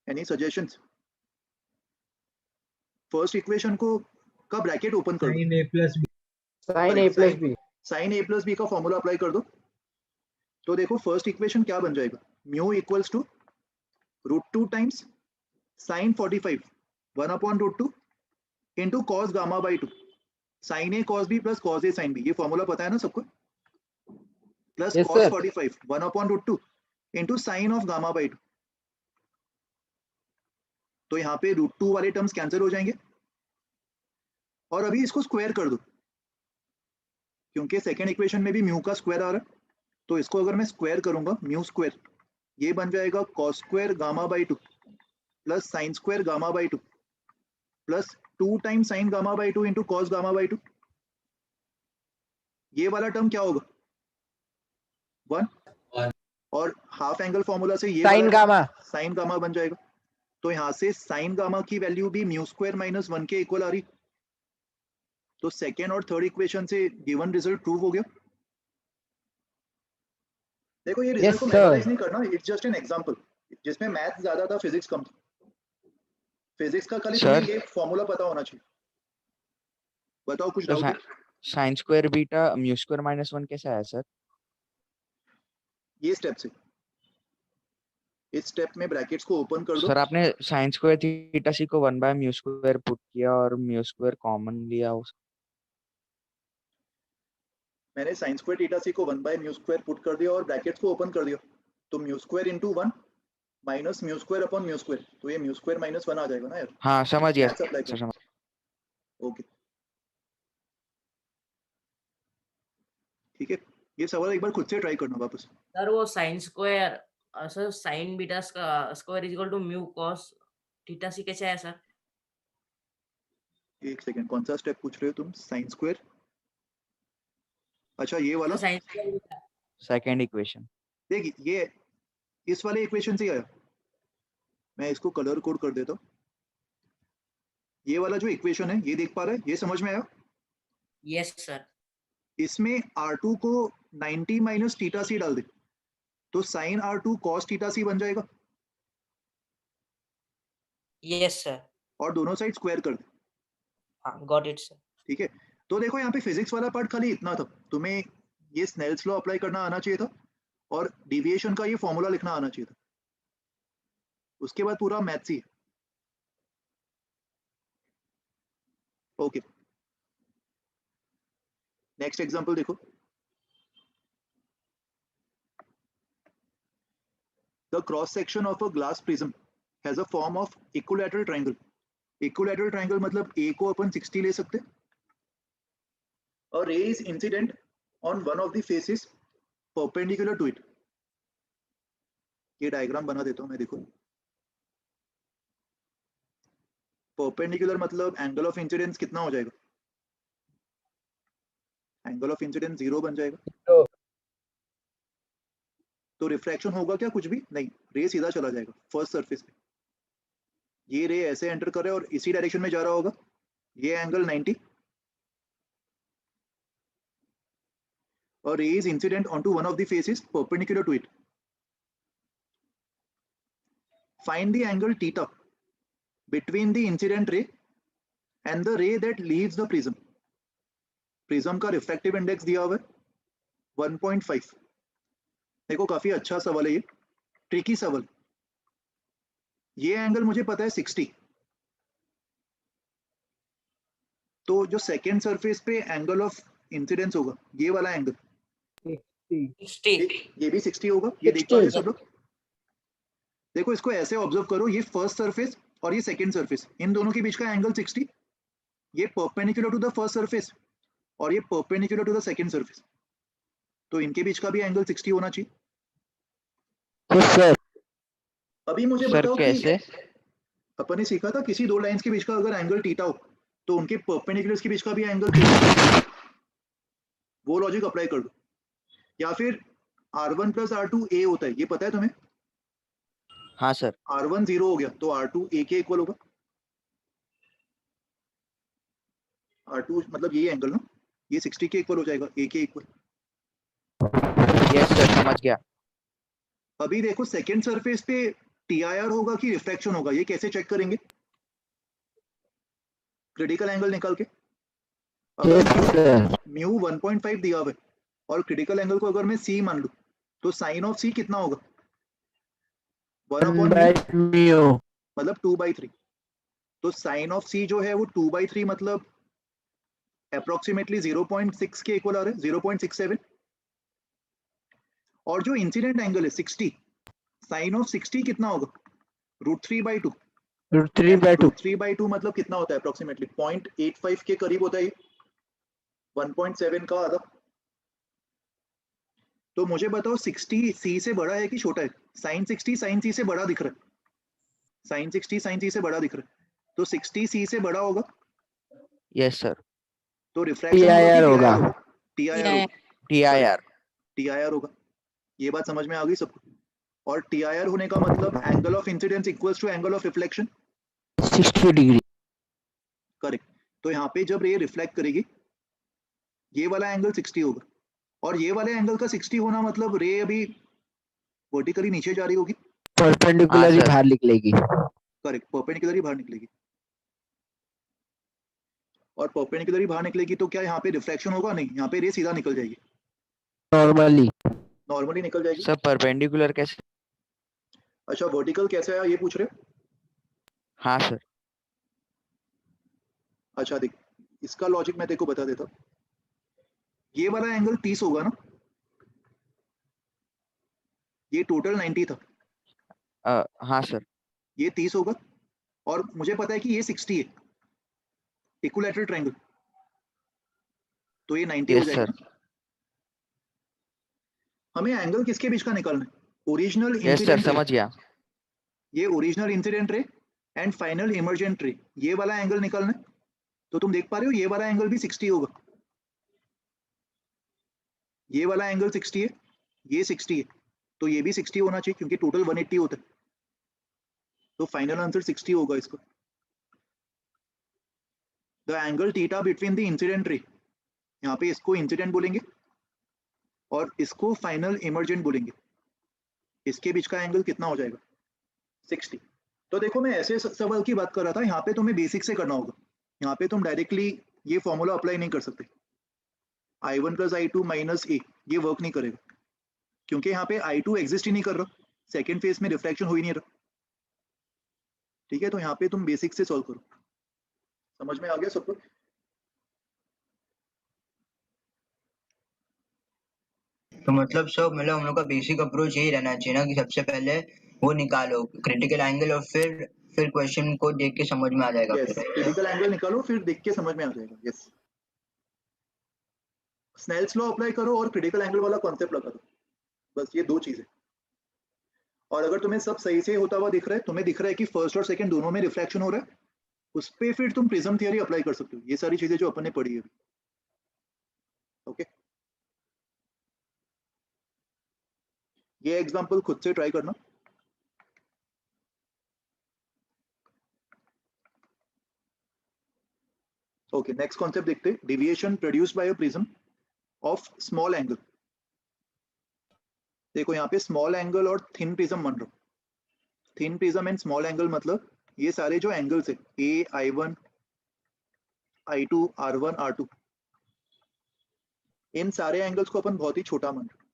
एनी सजेशंस? फर्स्ट इक्वेशन को का ब्रैकेट ओपन कर दो, sin a plus b sine a plus B का फॉर्मूला अप्लाई कर दो। तो देखो फर्स्ट इक्वेशन क्या बन जाएगा, mu equals to √2 times sine 45 1/√2 into cos gamma by 2 sine A cos B plus cos A sine B, ये फॉर्मूला पता है ना सबको, plus Yes, cos sir. 45 1/√2 into sine of gamma by 2। तो यहाँ पे √2 वाले टर्म्स कैंसिल हो जाएंगे और अभी इसको स्क्वायर कर दो, क्योंकि सेकेंड इक्वेशन में भी म्यू का स्क्वायर आ रहा है। तो इसको अगर मैं स्क्वायर करूंगा, म्यू स्क्वायर ये बन जाएगा cos square gamma by 2 plus sine square gamma by 2 plus 2 time sign gamma by 2 into cos gamma by 2। ये वाला टर्म क्या होगा 1, और हाफ एंगल फॉर्मूला से ये sin गामा साइन गामा बन जाएगा। तो यहाँ से साइन गामा की वैल्यू भी म्यू स्क्वायर माइनस 1 के इक्वल आ रही। तो सेकेंड और थर्ड इक्वेशन से गिवन रिजल्ट प्रूव हो गया। देखो ये रिजल्ट को मेमोराइज नहीं करना, इट्स जस्ट एन एग्जांपल जिसमें मैथ ज्यादा था, फिजिक्स कम था। फिजिक्स का खाली तुम्हें ये फॉर्मूला पता होना चाहिए। बताओ कुछ तो doubt? Sign square beta mu square minus 1 कैसे आया सर? ये स्टेप से, इस स्टेप में ब्रैकेट्स को ओपन कर दो। सर आपने साइन स्क्वायर थीटा सी को 1 बाय म्यू स्क्वायर पुट किया और म्यू स्क्वायर कॉमन लिया उस मैंने साइन स्क्वायर थीटा सी को 1 बाय म्यू स्क्वायर पुट कर दिया और ब्रैकेट्स को ओपन कर दिया। तो mu square into 1 minus mu square upon mu square, तो ये म्यू स्क्वायर माइनस 1 आ जाएगा ना यार। हाँ समझ गया सर, समझ। ओके ठीक है, ये सवाल एक बार खुद से ट्राई करना वापस। सर वो sine square sir sine beta square is equal to mu cos theta c कैसे आया सर? एक सेकंड, कौन सा स्टेप पूछ रहे हो तुम? साइन स्क्वायर, अच्छा ये वाला सेकंड इक्वेशन। देखिए ये इस वाले इक्वेशन से आया, मैं इसको कलर कोड कर देता हूँ। ये वाला जो इक्वेशन है ये देख पा रहे हैं, ये समझ में आया? Yes sir. इसमें R2 को 90 माइनस थीटा सी डाल दे तो साइन R2 कॉस थीटा सी बन जाएगा। Yes sir. और दोनों साइड स्क्वायर कर दे। हाँ गॉट इट सर। ठीक है, तो देखो यहाँ पे फिजिक्स वाला पार्ट खाली इतना था, तुम्हें ये स्नेल्स लॉ अप्लाई करना आना चाहिए था और डिविएशन का ये फॉर्मूला लिखना आना चाहिए था। उसके बाद पूरा मैथ्स ही है। ओके नेक्स्ट एग्जांपल देखो। The cross section of a glass prism has a form of equilateral triangle. Equilateral triangle मतलब ए को अपन 60 ले सकते। A ray is incident on one of the faces perpendicular to it. ये diagram बना देता हूं मैं, देखो। परपेंडिकुलर मतलब एंगल ऑफ इंसिडेंस कितना हो जाएगा? एंगल ऑफ इंसिडेंस 0 बन जाएगा। तो रिफ्रैक्शन होगा क्या? कुछ भी नहीं, रे सीधा चला जाएगा फर्स्ट सरफेस पे। ये रे ऐसे एंटर कर रहा है और इसी डायरेक्शन में जा रहा होगा। ये एंगल 90 और ray is incident onto one of the faces perpendicular to it. Find the angle theta between the incident ray and the ray that leaves the prism. Prism का refractive index दिया हुआ है 1.5। देखो काफी अच्छा सवाल है ये, ट्रिकी सवाल। ये एंगल मुझे पता है 60, तो जो सेकेंड सरफेस पे एंगल ऑफ इंसिडेंस होगा ये वाला एंगल 60, ये भी 60 होगा। ये देख पा रहे सब लोग? देखो इसको ऐसे ऑब्जर्व करो, ये फर्स्ट सरफेस और ये सेकंड सरफेस, इन दोनों के बीच का एंगल 60। ये perpendicular to the first surface और ये perpendicular to the second surface, तो इनके बीच का भी एंगल 60 होना चाहिए। तो सर अभी मुझे बताओ कि अपन ने सीखा था किसी दो लाइंस के बीच का अगर एंगल थीटा हो तो उनके परपेंडिकुलर्स के बीच का भी एंगल थीटा, वो लॉजिक अप्लाई कर दो। या फिर R1 प्लस R2 A होता है, ये पता है तुम्हें? हाँ सर। R1 0 हो गया तो R2 A के इक्वल होगा। R2 मतलब ये एंगल ना, ये 60 के इक्वल हो जाएगा, A के इक्वल। यस सर समझ गया। अभी देखो सेकेंड सरफेस पे TIR होगा कि रिफ्रैक्शन होगा, ये कैसे चेक करेंगे? क्रिटिकल एंगल निकाल के। अगर म्यू 1.5 दिया हुआ है और क्रिटिकल एंगल को अगर मैं C मान लूं तो साइन ऑफ C कितना होगा? 1/μ मतलब 2/3। तो साइन ऑफ C जो है वो 2/3 मतलब अप्रोक्सीमेटली 0.6 के इक्वल आ रहा है, 0.67। और जो इंसिडेंट एंगल है 60, साइन ऑफ 60 कितना होगा? √3/2। √3/2 मतलब कितना होता है अप्रोक्सीमेटली? 0.85 के करीब होता है ये, 1.7 का आधा। तो मुझे बताओ 60 C से बड़ा है कि छोटा है? साइन 60 साइन C से बड़ा दिख रहा है, साइन 60 साइन C से बड़ा दिख रहा है, तो 60 C से बड़ा होगा। Yes sir. तो रिफ्रैक्शन TIR होगा। TIR होगा। ये बात समझ में आ गई सबको? और TIR होने का मतलब angle of incidence equals to angle of reflection 60 degree. Correct. तो यहाँ पे जब रे रिफ्लेक्ट करेगी ये वाला एंगल 60 होगा, और ये वाले एंगल का 60 होना मतलब रे अभी वर्टिकली नीचे जा रही होगी, परपेंडिकुलर ही बाहर निकलेगी। करेक्ट, परपेंडिकुलर ही बाहर निकलेगी। और परपेंडिकुलर ही बाहर निकलेगी तो क्या यहाँ पे रिफ्लेक्शन होगा? नहीं, यहाँ पे रे सीधा निकल जाएगी, नॉर्मली निकल जाएगी। सर परपेंडिकुलर कैसे? अच्छा, वर्टिकल कैसे आया ये पूछ रहे हो? हाँ सर। अच्छा देख, इसका लॉजिक मैं तेको बता देता हूँ। ये वाला एंगल 30 होगा ना, ये टोटल 90 था। हाँ सर। ये 30 होगा और मुझे पता है कि ये 60 है, इक्विलैटरल ट्रायंगल, तो ये 90 हो जाएगा। हमें एंगल किसके बीच का निकालना है? ओरिजिनल इंसिडेंट, समझ गया। ये original incident ray and final emergent रे, ये वाला एंगल निकालना है। तो तुम देख पा रहे हो ये वाला एंगल भी 60 होगा, ये वाला एंगल 60 है, ये 60 है, तो ये भी 60 होना चाहिए क्योंकि टोटल 180 होता है। तो फाइनल आंसर 60 होगा इसका। The angle theta between the incident ray, यहाँ पे इसको इंसिडेंट बोलेंगे और इसको फाइनल इमर्जेंट बोलेंगे, इसके बीच का एंगल कितना हो जाएगा? 60। तो देखो मैं ऐसे सवाल की बात कर रहा था, यहाँ पे तुम्हें बेसिक से करना होगा। यहाँ पे तुम डायरेक्टली ये फॉर्मूला अप्लाई नहीं कर सकते, I1 + I2 - A, ये वर्क नहीं करेगा क्योंकि यहाँ पे I2 एग्जिस्ट ही नहीं कर रहा, सेकेंड फेज में रिफ्रैक्शन हो ही नहीं रहा। ठीक है, तो यहाँ पे तुम बेसिक से सॉल्व करो। समझ में आ गया सबको? तो मतलब सब मतलब हम लोग का बेसिक अप्रोच यही रहना चाहिए ना कि सबसे पहले वो निकालो क्रिटिकल एंगल और फिर क्वेश्चन को देख के समझ में आ जाएगा। yes, क्रिटिकल एंगल निकालो फिर देख के समझ में आ जाएगा। यस, स्नेल्स लॉ अप्लाई करो और क्रिटिकल एंगल वाला कॉन्सेप्ट लगा दो, बस ये दो चीजें। और अगर तुम्हें सब सही से होता हुआ दिख रहा है, तुम्हें दिख रहा है कि फर्स्ट और सेकंड दोनों में रिफ्लेक्शन हो रहा है, उस पे फिर तुम प्रिज्म थियरी अप्लाई कर सकते हो। ये सारी चीजें जो अपन ने पढ़ी है। ओके, ये एग्जांपल खुद से ट्राई करना। ओके, नेक्स्ट कॉन्सेप्ट देखते हैं, deviation produced by a prism of small angle. देखो यहाँ पे स्मॉल एंगल और थिन प्रिज्म मान रहा हूँ। Thin prism and small angle मतलब ये सारे जो एंगल्स है A, I1, I2, R1, R2, इन सारे एंगल्स को अपन बहुत ही छोटा मान रहे हैं।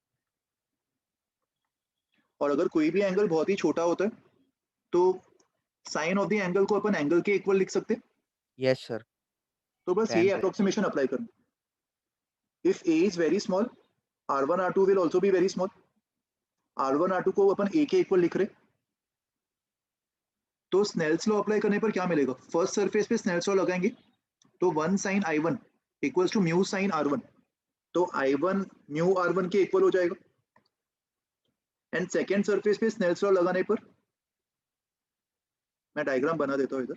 और अगर कोई भी एंगल बहुत ही छोटा होता है तो साइन ऑफ द एंगल को अपन एंगल के इक्वल लिख सकते हैं। Yes sir. तो बस ये अप्रोक्सीमेशन अप्लाई करना। If A is very small, R1, R2 will also be very small. R1, R2 को अपन A के इक्वल लिख रहे, तो स्नेल्स लॉ अप्लाई करने पर क्या मिलेगा? फर्स्ट सरफेस पे स्नेल्स लॉ लगाएंगे तो 1 sin I1 equals to mu sin R1, तो I1 म्यू R1 के इक्वल हो जाएगा। एंड सेकेंड सरफेस पे स्नेल्स लॉ लगाने पर, मैं डायग्राम बना देता हूँ इधर।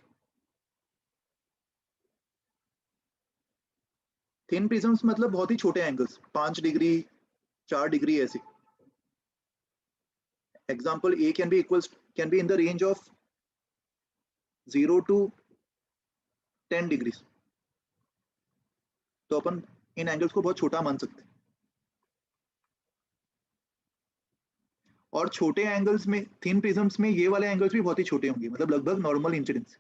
थिन प्रिज्म्स मतलब बहुत ही छोटे एंगल्स, 5 डिग्री 4 डिग्री ऐसे। Example A can be in the range of 0 to 10 degrees. तो अपन इन एंगल्स को बहुत छोटा मान सकते हैं। और छोटे एंगल्स में, थिन प्रिज्म्स में ये वाले एंगल्स भी बहुत ही छोटे होंगे, मतलब लगभग normal incidence.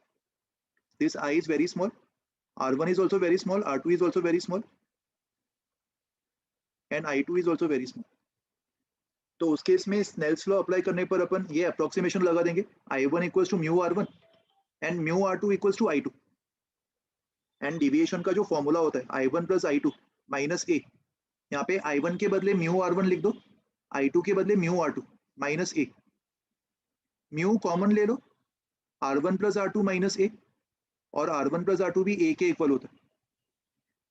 This I is very small, R1 is also very small, R2 is also very small, and I2 is also very small. तो उस केस में स्नेल्स लॉ अप्लाई करने पर अपन ये अप्रोक्सीमेशन लगा देंगे, I1 equals to mu R1 and mu R2 equals to I2. And deviation का जो फॉर्मूला होता है I1 plus I2 minus A, यहाँ पे I1 के बदले mu R1 लिख दो, I2 के बदले mu R2 minus A. mu common ले लो, R1 plus R2 minus A, और R1 plus R2 भी A के इक्वल होता है.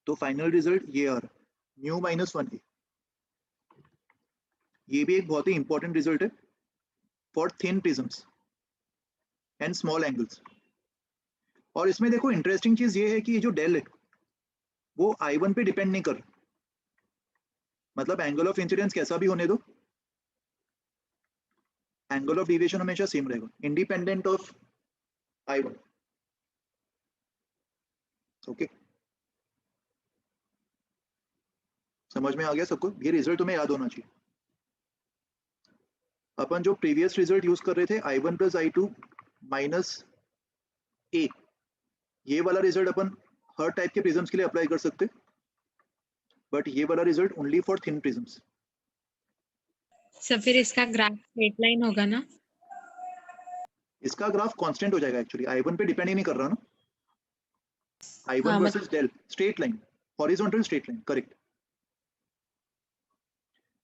तो फाइनल रिजल्ट ये आ रहा, mu minus 1A. ये भी एक बहुत ही इंपॉर्टेंट रिजल्ट है for thin prisms and small angles. और इसमें देखो इंटरेस्टिंग चीज ये है कि ये जो डेल है वो I1 पे डिपेंड नहीं कर रहा, मतलब एंगल ऑफ इंसिडेंस कैसा भी होने दो, एंगल ऑफ डिविएशन हमेशा सेम रहेगा इंडिपेंडेंट ऑफ I1. ओके, समझ में आ गया सबको? ये रिजल्ट तुम्हें याद होना चाहिए. अपन जो प्रीवियस रिजल्ट यूज कर रहे थे I1 plus I2 minus A, ये वाला रिजल्ट अपन हर टाइप के प्रिज्म्स के लिए अप्लाई कर सकते, बट ये वाला result only for thin prisms. Sir फिर इसका ग्राफ स्ट्रेट लाइन होगा ना? इसका ग्राफ कांस्टेंट हो जाएगा एक्चुअली, I1 पे डिपेंड ही नहीं कर रहा ना. I1 versus del, straight line, horizontal straight line, correct.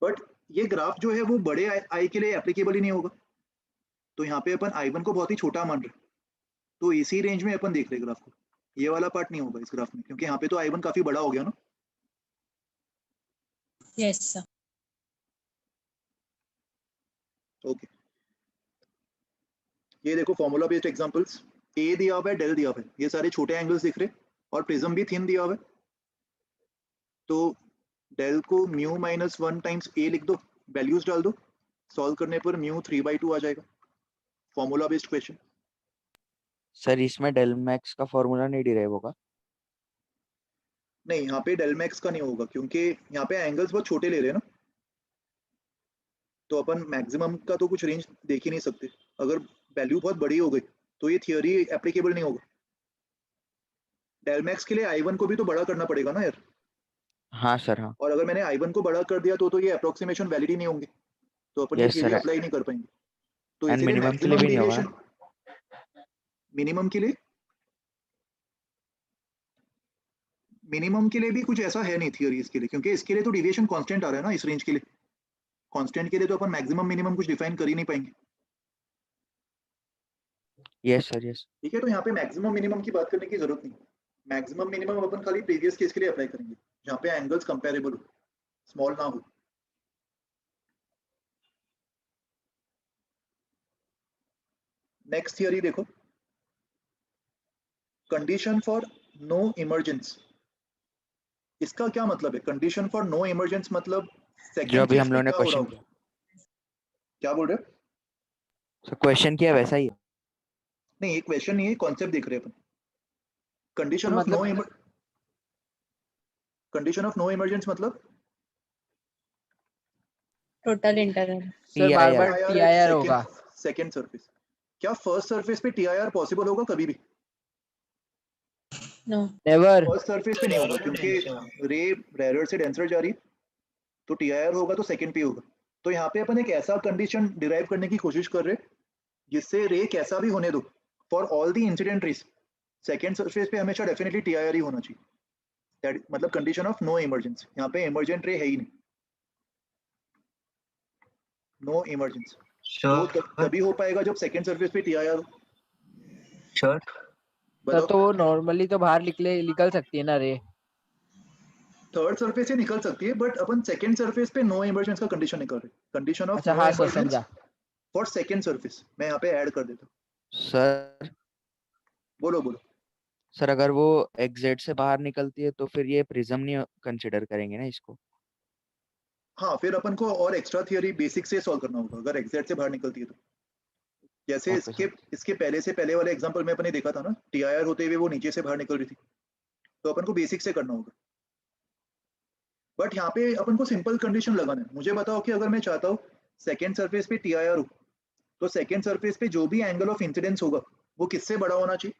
But ये ग्राफ जो है वो बड़े आई के लिए एप्लीकेबल ही नहीं होगा, तो यहाँ पे अपन I1 को बहुत ही छोटा मान रहे, तो इसी रेंज में अपन देख रहे ग्राफ को. ये वाला पार्ट नहीं होगा इस ग्राफ में, क्योंकि यहाँ पे तो I1 काफी बड़ा हो गया ना. Yes sir. ओके, ये देखो फॉर्मूला बेस्ड एग्जांपल्स. ए दिया हुआ है, डेल दिया हुआ है, ये सारे छोटे एंगल्स दिख रहे, और प्रिज्म भी थिन दिया हुआ है. तो डेल को म्यू माइनस 1 टाइम्स ए लिख दो, वैल्यूज डाल दो, सॉल्व करने पर म्यू 3/2 आ जाएगा. Formula based question. सर इसमें डेल मैक्स का फॉर्मूला नहीं डिराइव होगा? नहीं, यहाँ पे डेल मैक्स का नहीं होगा, क्योंकि यहाँ पे एंगल्स बहुत छोटे ले रहे हैं ना, तो अपन मैक्सिमम का तो कुछ रेंज देख ही नहीं सकते. अगर वैल्यू बहुत बड़ी हो गई तो ये थियोरी एप्लीकेबल नहीं होगा. डेल मैक्स के लिए I1 को भी तो बड़ा करना पड़ेगा ना यार. हाँ सर, हाँ. और अगर मैंने I1 को बड़ा कर दिया तो ये अप्रोक्सीमेशन वैलिड ही नहीं होंगे, तो अपन ये थियोरी अप्लाई नहीं कर पाएंगे. तो एंड इसीलिए मिनिमम के लिए भी नहीं होगा. मिनिमम के लिए भी कुछ ऐसा है नहीं थियोरी इसके लिए, क्योंकि इसके लिए तो डिविएशन कांस्टेंट आ रहा है ना. इस रेंज के लिए कांस्टेंट के लिए तो अपन मैक्सिमम मिनिमम कुछ डिफाइन कर ही नहीं पाएंगे. Yes sir, yes. ठीक है, तो यहाँ पे मैक्सिमम मिनिमम की बात करने की जरूरत नहीं. मैक्सिमम मिनिमम अपन खाली प्रीवियस केस के लिए अप्लाई करेंगे, जहाँ पे एंगल्स कंपेरेबल हो, स्मॉल ना हो. नेक्स्ट थियरी देखो, कंडीशन फॉर नो इमर्जेंस. इसका क्या मतलब है? कंडीशन फॉर नो इमर्जेंस मतलब जो अभी हम लोगों ने क्वेश्चन किया. क्या बोल रहे हो? सर क्वेश्चन किया वैसा ही है. नहीं, ये क्वेश्चन नहीं है, कॉन्सेप्ट देख रहे हैं अपन. कंडीशन ऑफ नो इमर्जेंस मतलब टोटल इंटरवल. सर बार बार TIR होगा. Second surface. क्या फर्स्ट सरफेस पे TIR पॉसिबल होगा कभी भी? No, never. फर्स्ट सरफेस पे नहीं होगा, क्योंकि रे रेयर से डेंसर जा रही, तो TIR होगा तो सेकंड पे होगा. तो यहाँ पे अपन एक ऐसा कंडीशन डिराइव करने की कोशिश कर रहे जिससे रे कैसा भी होने दो, for all the incident rays second surface पे हमेशा डेफिनेटली TIR ही होना चाहिए. दैट मतलब कंडीशन ऑफ नो इमर्जेंस. यहाँ पे इमर्जेंट रे है ही नहीं, नो इमर्जेंस. तो तभी हो पाएगा जब सेकंड सरफेस पे TIR हो. श्योर. तो वो नॉर्मली तो बाहर निकल सकती है ना रे. थर्ड सरफेस से निकल सकती है, बट अपन सेकंड सरफेस पे नो इमर्जेंस का कंडीशन निकाल रहे. Condition of no emergence for second surface मैं यहाँ पे ऐड कर देता हूँ. सर बोलो. सर अगर वो एग्जैक्ट से बाहर निकलती है तो फिर ये प्रिज्म नहीं कंसीडर करेंगे ना इसको? हाँ, फिर अपन को और एक्स्ट्रा थियरी बेसिक से सॉल्व करना होगा अगर एग्जैक्ट से बाहर निकलती है तो. जैसे इसके पहले वाले एग्जांपल में अपने देखा था ना, TIR होते हुए वो नीचे से बाहर निकल रही थी, तो अपन को बेसिक से करना होगा. बट यहाँ पे अपन को सिंपल कंडीशन लगाना है. मुझे बताओ कि अगर मैं चाहता हूँ सेकेंड सरफेस पे टी आई आर हो, तो सेकेंड सरफेस पे जो भी एंगल ऑफ इंसिडेंस होगा वो किससे बड़ा होना चाहिए?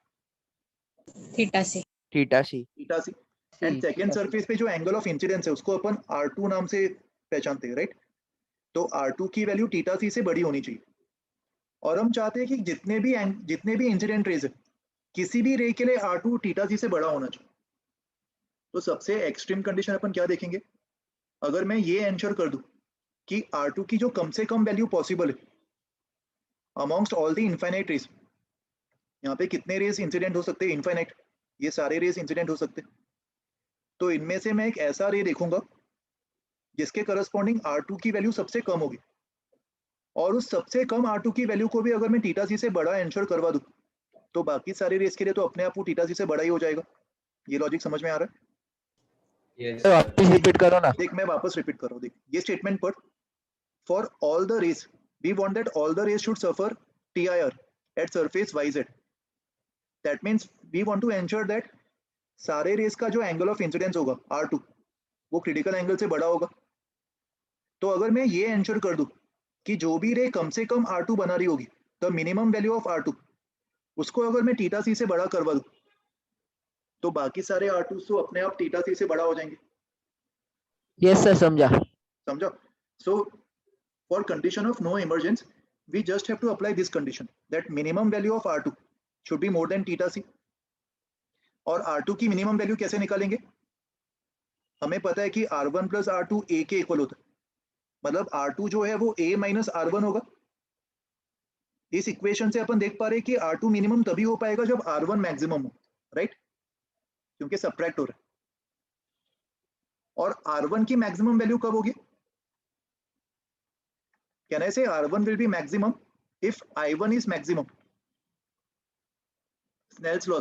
थीटा से। Theta C. Theta C. And second surface पे जो एंगल ऑफ इंसिडेंस है उसको अपन R2 नाम से पहचानते हैं, राइट? तो R2 की वैल्यू थीटा सी से बड़ी होनी चाहिए। और हम चाहते हैं कि जितने भी इंसिडेंट रेज है किसी भी रे के लिए R2 थीटा सी से बड़ा होना चाहिए। तो सबसे एक्सट्रीम कंडीशन अपन क्या देखेंगे? अगर मैं ये एंश्योर कर दूं कि R2 की जो कम से कम वैल्यू पॉसिबल है amongst all the infinite raise, यहाँ पे कितने रेज इंसिडेंट हो सकते हैं? इनफाइनाइट, ये सारे रेज इंसिडेंट हो सकते हैं। तो इनमें से मैं एक ऐसा रे देखूंगा जिसके करस्पॉन्डिंग R2 की वैल्यू सबसे कम होगी, और उस सबसे कम R2 की वैल्यू को भी अगर मैं थीटा सी से बड़ा एंश्योर करवा दूं तो बाकी सारे रेस के लिए तो अपने आप वो थीटा सी से बड़ा ही हो जाएगा। ये लॉजिक समझ में आ रहा है? Yes. वापस रिपीट करो ना। देख मैं वापस रिपीट कर रहा हूँ, देख ये स्टेटमेंट पढ़। For all the rays we want that all the rays should suffer TIR at surface YZ। That means we want to ensure that सारे रेस का जो एंगल ऑफ इंसिडेंस होगा R2 वो क्रिटिकल एंगल से बड़ा होगा। तो अगर मैं ये एंश्योर कर दूं कि जो भी रे कम से कम R2 बना रही होगी, the minimum value of R2, उसको अगर मैं थीटा सी से बड़ा करवा दूं तो बाकी सारे R2 तो अपने आप थीटा सी से बड़ा हो जाएंगे। यस सर, समझा। समझा? So for condition of no emergence we just have to apply this condition that minimum value of R2 should be more than theta c. और R2 की मिनिमम वैल्यू कैसे निकालेंगे? हमें पता है कि R1 प्लस R2 A के equal होता है, मतलब R2 जो है वो A माइनस R1 होगा। इस इक्वेशन से अपन देख पा रहे हैं कि R2 मिनिमम तभी हो पाएगा जब R1 मैक्सिमम हो, राइट? क्योंकि सबट्रैक्ट हो रहा है। और R1 की मैक्सिमम वैल्यू कब होगी? Can I say R1 will be maximum if I1 is maximum, Snell's law.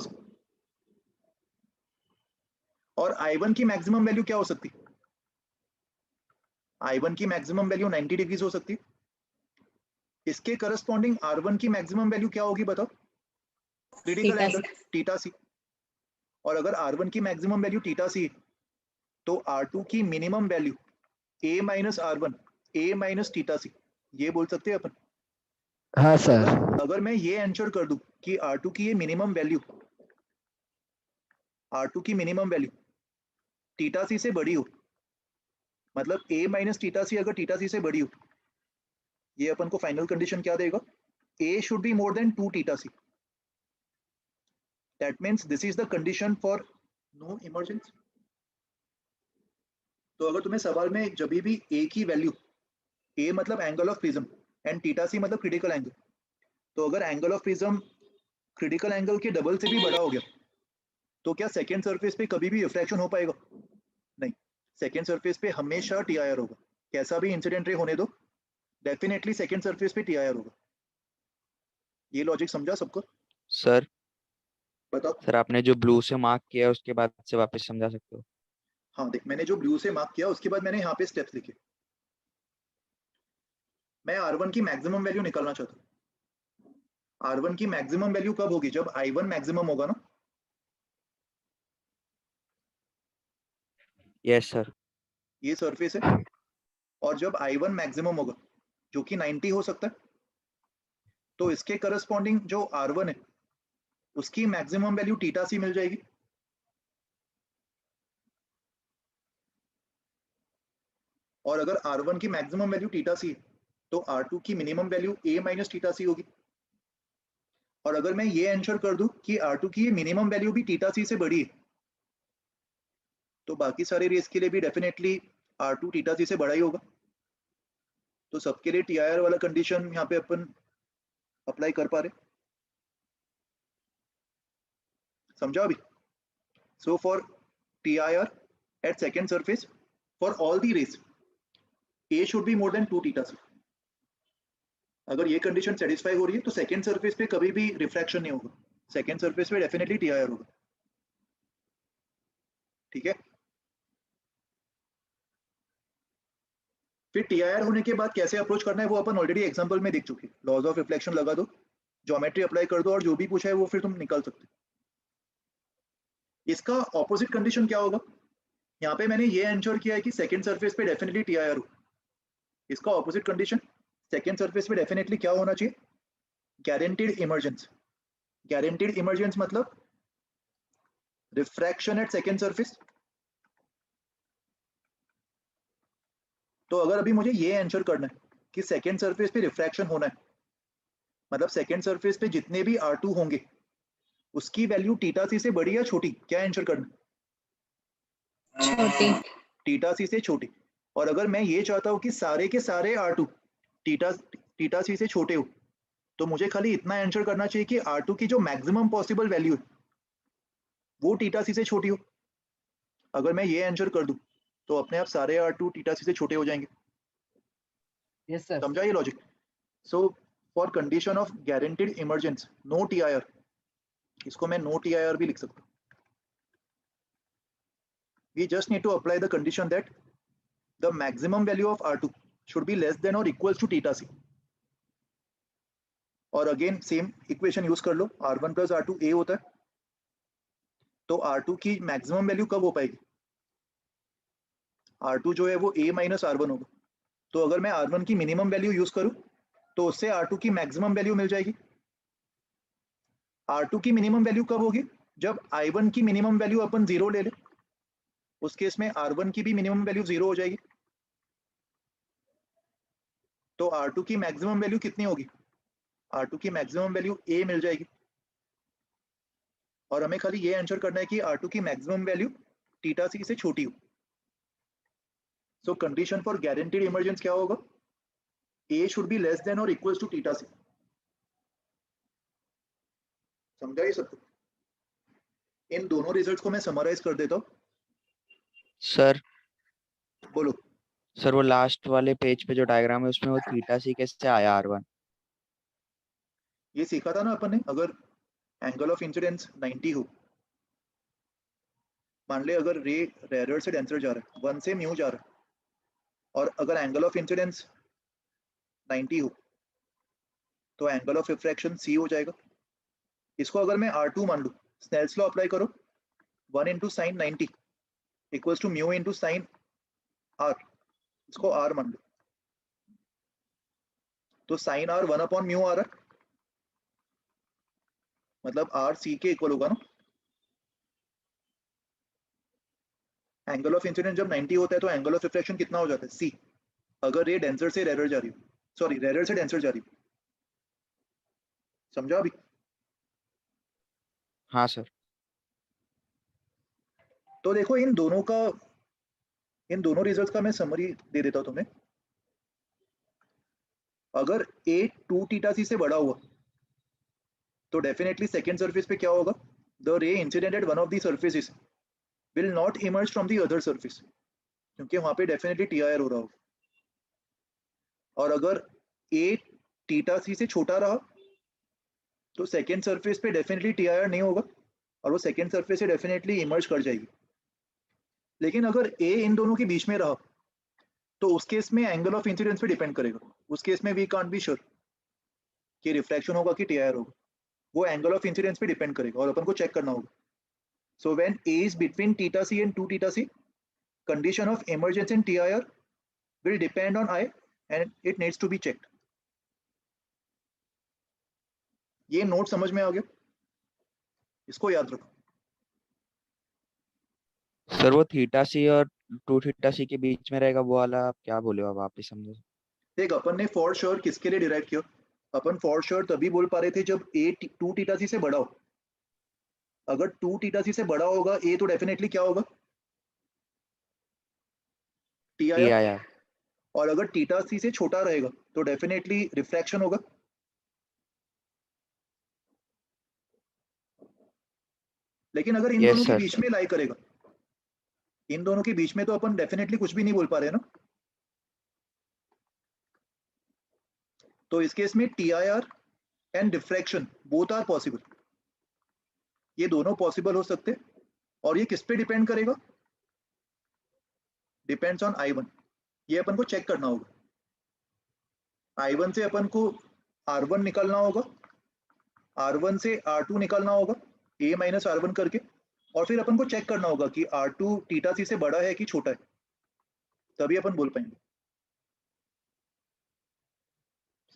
और I1 की मैक्सिमम वैल्यू क्या हो सकती है? I1 की मैक्सिमम वैल्यू 90 डिग्रीज हो सकती है। इसके करस्पॉन्डिंग R1 की मैक्सिमम वैल्यू क्या होगी बताओ? Critical angle theta c. और अगर R1 की मैक्सिमम वैल्यू थीटा सी तो R2 की minimum value A minus R1 A minus theta c, ये बोल सकते हैं अपन। हाँ सर। अगर मैं ये एंश्योर कर दूं कि R2 की ये मिनिमम वैल्यू थीटा सी से बड़ी हो, मतलब A माइनस थीटा सी अगर थीटा सी से बड़ी हो, ये अपन को फाइनल कंडीशन क्या देगा? A should be more than 2 theta c. That means this is the condition for no emergence. तो अगर तुम्हें सवाल में जब भी A की वैल्यू, A मतलब angle of prism and theta c मतलब क्रिटिकल एंगल, तो अगर angle of prism critical angle के डबल से भी बड़ा हो गया तो क्या सेकेंड सरफेस पे कभी भी रिफ्रैक्शन हो पाएगा? नहीं, सेकेंड सरफेस पे हमेशा TIR होगा। कैसा भी इंसिडेंट रे होने दो, डेफिनेटली सेकेंड सरफेस पे TIR होगा। ये लॉजिक समझा सबको? सर बताओ। सर आपने जो ब्लू से मार्क किया उसके बाद से वापस समझा सकते हो? हाँ देख, मैंने जो ब्लू से मार्क किया उसके बाद मैंने यहाँ पे स्टेप्स लिखे। मैं R1 की मैक्सिमम वैल्यू निकालना चाहता हूँ। R1 की मैक्सिमम वैल्यू कब होगी? जब I1 मैक्सिमम होगा ना। Yes sir. ये सरफेस है, और जब I1 मैक्सिमम होगा जो कि 90 हो सकता है, तो इसके करस्पॉन्डिंग जो R1 है उसकी मैक्सिमम वैल्यू थीटा सी मिल जाएगी। और अगर R1 की मैक्सिमम वैल्यू थीटा सी है तो R2 की minimum value A minus theta c होगी। और अगर मैं ये एंश्योर कर दूं कि R2 की मिनिमम वैल्यू भी थीटा सी से बड़ी है तो बाकी सारे रेस के लिए भी डेफिनेटली R2 थीटा सी से बड़ा ही होगा। तो सबके लिए TIR वाला कंडीशन यहाँ पे अपन अप्लाई कर पा रहे। समझा अभी? So for TIR at second surface for all the rays A should be more than 2 theta c. अगर ये कंडीशन सेटिस्फाई हो रही है तो सेकेंड सरफेस पे कभी भी रिफ्रैक्शन नहीं होगा, सेकेंड सरफेस पे डेफिनेटली TIR होगा। ठीक है? फिर TIR होने के बाद कैसे अप्रोच करना है वो अपन ऑलरेडी एग्जांपल में देख चुके। लॉज ऑफ रिफ्लेक्शन लगा दो, ज्योमेट्री अप्लाई कर दो, और जो भी पूछा है वो फिर तुम निकाल सकते। इसका ऑपोजिट कंडीशन क्या होगा? यहाँ पे मैंने ये एंश्योर किया है कि सेकेंड सरफेस पे डेफिनेटली TIR हो। इसका ऑपोजिट कंडीशन सेकेंड सरफेस पे डेफिनेटली क्या होना चाहिए, गारंटीड इमर्जेंस। गारंटीड इमर्जेंस मतलब रिफ्रैक्शन एट सेकेंड सरफेस। तो अगर अभी मुझे ये आंसर करना है कि सेकेंड सरफेस पे रिफ्रैक्शन होना है, मतलब सेकेंड सरफेस पे जितने भी R2 होंगे उसकी वैल्यू थीटा सी से बड़ी या छोटी, क्या आंसर करना? छोटी। थीटा सी से छोटी। और अगर मैं ये चाहता हूँ कि सारे के सारे R2 थीटा सी से छोटे हो, तो मुझे खाली इतना आंसर करना चाहिए कि R2 की जो मैक्सिमम पॉसिबल वैल्यू है वो थीटा सी से छोटी हो। अगर मैं ये आंसर कर दूं तो अपने आप सारे R2 थीटा सी से छोटे हो जाएंगे। Yes sir. समझा ये logic? So for condition of guaranteed emergence no TIR, इसको मैं नो TIR भी लिख सकता हूँ। We just need to apply the condition that the maximum value of R2 should be less than or equals to theta c. और again same equation use कर लो, R1 plus R2 A होता है, तो R2 की maximum value कब हो पाएगी? R2 जो है वो A माइनस R1 होगा। तो अगर मैं R1 की मिनिमम वैल्यू यूज करूं तो उससे R2 की मैक्सिमम वैल्यू मिल जाएगी। R2 की मिनिमम वैल्यू कब होगी? जब I1 की मिनिमम वैल्यू अपन 0 ले ले, उस केस में R1 की भी मिनिमम वैल्यू 0 हो जाएगी। तो R2 की मैक्सिमम वैल्यू कितनी होगी? R2 की मैक्सिमम वैल्यू A मिल जाएगी। और हमें खाली ये आंसर करना है कि R2 की मैक्सिमम वैल्यू थीटा सी से छोटी हो। सो कंडीशन फॉर गारंटीड इमर्जेंस क्या होगा? A should be less than और इक्वल्स टू थीटा सी। समझा ये सब? इन दोनों रिजल्ट्स को मैं समराइज कर देता हूँ। सर बोलो। सर वो लास्ट वाले पेज पे जो डायग्राम है उसमें वो थीटा सी कैसे आया R1? ये सीखा था ना अपन ने, अगर एंगल ऑफ इंसिडेंस 90 हो, मान ले अगर रे रेरर से डेंसर जा रहा है, 1 से म्यू जा रहा है, और अगर एंगल ऑफ इंसिडेंस 90 हो तो एंगल ऑफ रिफ्रैक्शन C हो जाएगा। इसको अगर मैं R2 मान लूं, स्नेल्स लॉ अप्लाई करो, 1 into sine 90 equals to mu into sine R, इसको R मान लो, तो साइन R 1 अपॉन म्यू आ रहा है, मतलब R C के इक्वल होगा ना। एंगल ऑफ इंसिडेंस जब 90 होता है तो एंगल ऑफ रिफ्रैक्शन कितना हो जाता है? C, अगर रे डेंसर से रेरर जा रही हो, सॉरी रेरर से डेंसर जा रही हो। समझा अभी? हाँ सर। तो देखो इन दोनों रिजल्ट्स का मैं समरी दे देता हूं तुम्हें। अगर A 2 थीटा सी से बड़ा हुआ तो डेफिनेटली सेकेंड सरफेस पे क्या होगा? The ray incident at one of the surfaces will not emerge from the other surface, क्योंकि वहां पे डेफिनेटली TIR हो रहा होगा। और अगर A थीटा सी से छोटा रहा तो सेकेंड सरफेस पे डेफिनेटली TIR नहीं होगा और वो सेकेंड सरफेस से डेफिनेटली इमर्ज कर जाएगी। लेकिन अगर A इन दोनों के बीच में रहा तो उस केस में एंगल ऑफ इंसिडेंस पे डिपेंड करेगा। उस केस में वी कांट बी श्योर कि रिफ्रैक्शन होगा कि TIR होगा, वो एंगल ऑफ इंसिडेंस पे डिपेंड करेगा और अपन को चेक करना होगा। So when A is between theta C and 2 theta C, condition of emergence in TIR will depend on I and it needs to be checked. ये नोट समझ में आ गया? इसको याद रखो। सर वो थीटा सी और 2 थीटा सी के बीच में रहेगा वो वाला, आप क्या बोले हो अब आप ही समझो। देख अपन ने फॉर श्योर किसके लिए डिराइव किया? अपन फॉर श्योर तभी बोल पा रहे थे जब A 2 थीटा सी से बड़ा हो। अगर 2 थीटा सी से बड़ा होगा A तो डेफिनेटली क्या होगा? TIR। और अगर थीटा सी से छोटा रहेगा तो डेफिनेटली रिफ्रैक्शन होगा। लेकिन अगर इन दोनों के बीच में लाई करेगा, इन दोनों के बीच में तो अपन डेफिनेटली कुछ भी नहीं बोल पा रहे ना। तो इस केस में TIR and diffraction both are possible, ये दोनों पॉसिबल हो सकते हैं। और ये किस पे डिपेंड करेगा? Depends on I1। ये अपन को चेक करना होगा। I1 से अपन को R1 निकालना होगा, R1 से R2 निकालना होगा, A माइनस R1 करके, और फिर अपन को चेक करना होगा कि R2 थीटा सी से बड़ा है कि छोटा है, तभी अपन बोल पाएंगे।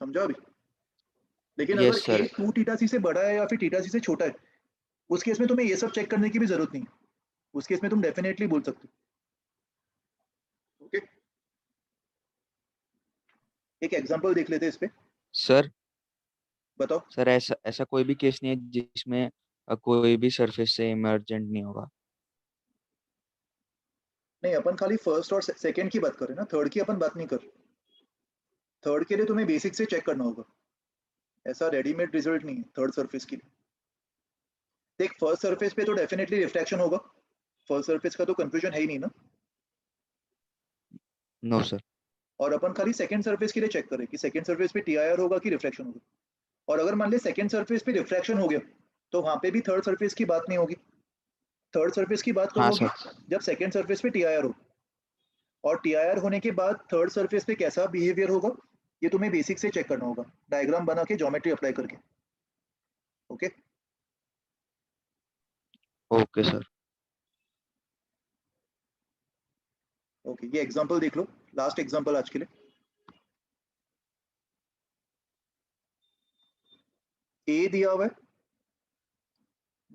समझा अभी? लेकिन यस अगर सर। ए 2 थीटा सी से बड़ा है या फिर थीटा सी से छोटा है, उस केस में तुम्हें ये सब चेक करने की भी जरूरत नहीं है। उस केस में तुम डेफिनेटली बोल सकते हो। ओके, एक एग्जांपल देख लेते हैं इस पे। सर बताओ। सर ऐसा ऐसा कोई भी केस नहीं है जिसमें कोई भी सरफेस से इमर्जेंट नहीं होगा। नहीं, अपन खाली फर्स्ट और सेकंड की बात कर रहे हैं ना, थर्ड की अपन बात नहीं कर रहे। थर्ड के लिए तुम्हें बेसिक से चेक करना होगा, ऐसा रेडीमेड रिजल्ट नहीं है थर्ड सरफेस के लिए। देख, फर्स्ट सरफेस पे तो डेफिनेटली रिफ्रैक्शन होगा, फर्स्ट सरफेस का तो कंफ्यूजन है ही नहीं ना। No sir. और अपन खाली सेकंड सरफेस के लिए चेक करें कि सेकंड सरफेस पे टीआईआर होगा कि रिफ्रैक्शन होगा। और अगर मान ले सेकंड सरफेस पे रिफ्रैक्शन हो गया, तो वहां पे भी थर्ड सरफेस की बात नहीं होगी। थर्ड सरफेस की बात कब हाँ होगी? सर। जब सेकंड सरफेस पे टीआईआर हो। और टीआईआर होने के बाद थर्ड सरफेस पे कैसा बिहेवियर होगा, ये तुम्हें बेसिक से चेक करना होगा, डायग्राम बना के ज्योमेट्री अप्लाई करके। Okay okay sir. ओके, ये एग्जांपल देख लो, लास्ट एग्जांपल आज के लिए। ए दिया हुआ है,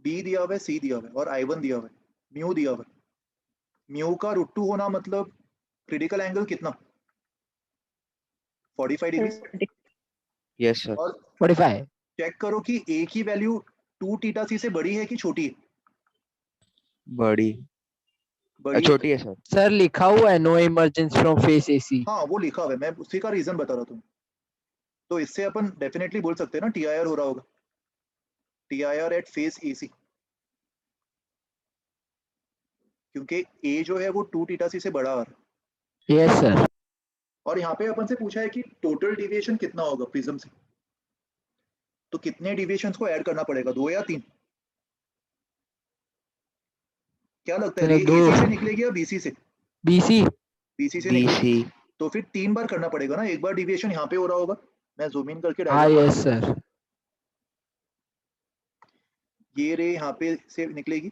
बी दिया हुआ है, सी दिया हुआ है और I1 दिया हुआ है, म्यू दिया हुआ है। म्यू का √2 होना मतलब क्रिटिकल एंगल कितना? 45 डिग्री। Yes sir. और 45 चेक करो कि ए की वैल्यू 2 थीटा सी से बड़ी है कि छोटी है? बड़ी बड़ी है। छोटी है सर। सर लिखा हुआ है no emergence from face AC. हाँ, वो लिखा हुआ है, मैं उसी का रीजन बता रहा था। तो इससे अपन डेफिनेटली बोल सकते हैं ना टीआईआर हो रहा होगा, टीआईआर एट फेस एसी, क्योंकि ए जो है वो 2 थीटा सी से बड़ा आ रहा है। Yes sir. और यहाँ पे अपन से पूछा है कि टोटल डिविएशन कितना होगा प्रिज्म से, तो कितने डिविएशंस को ऐड करना पड़ेगा, 2 या 3? क्या लगता है, रे दो। एसी से निकलेगी या बीसी से? बीसी। बीसी से बीसी। निकलेगी, तो फिर 3 बार करना पड़ेगा ना। एक बार डिविएशन यहाँ पे हो रहा होगा, मैं जूम इन करके हाँ डायग्राम यस सर। ये रे यहाँ पे से निकलेगी,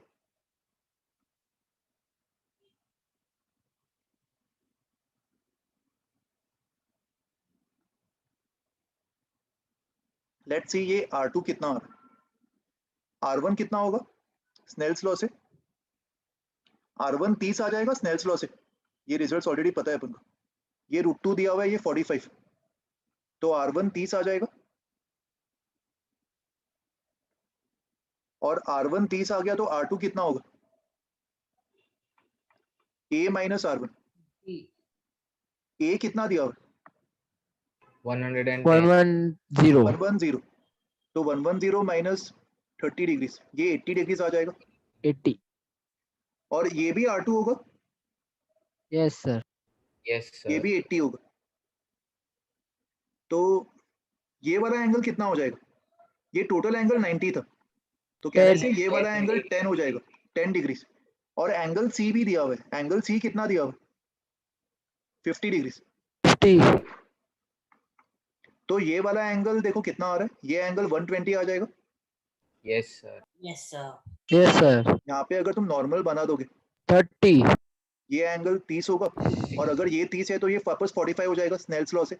लेट्स सी ये R2 कितना आ रहा है, R1 कितना होगा स्नेल्स लॉ से? R1 30 आ जाएगा स्नेल्स लॉ से, ये रिजल्ट्स ऑलरेडी पता है अपन को। ये √2 दिया हुआ है, ये 45, तो R1 30 आ जाएगा। और R1 30 आ गया तो R2 कितना होगा? A minus R1। A कितना दिया हुआ? 110 110, तो 110 माइनस 30 डिग्री, ये 80 डिग्री आ जाएगा। 80। और ये भी R2 होगा, यस सर। यस ये सर। भी 80 होगा। तो ये वाला एंगल कितना हो जाएगा? ये टोटल एंगल 90 था, तो कहने से ये वाला एंगल 10 हो जाएगा, 10 डिग्री। और एंगल सी भी दिया हुआ है, एंगल सी कितना दिया हुआ है? 50 डिग्री। 50। तो ये वाला एंगल देखो कितना आ रहा है, ये एंगल 120 आ जाएगा। Yes sir. Yes sir. Yes sir. यहाँ पे अगर तुम नॉर्मल बना दोगे 30। ये एंगल 30 होगा, और अगर ये 30 है तो ये वापस 45 हो जाएगा स्नेल्स लॉ से।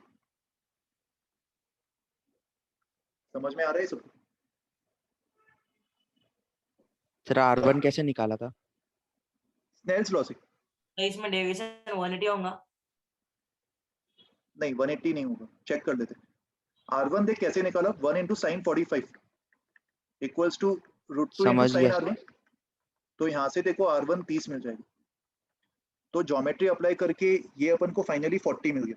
समझ में आ रहा है सब? सर R1 कैसे निकाला था? स्नेल्स लॉ से। तो इसमें डेविएशन 180 होगा? नहीं, 180 नहीं होगा, चेक कर लेते। R1 देख कैसे निकाला, 1 into sine 45 equals to √2 into समझ साइन गया। R1। तो यहाँ से देखो R1 30 मिल जाएगा, तो ज्योमेट्री अप्लाई करके ये अपन को फाइनली 40 मिल गया।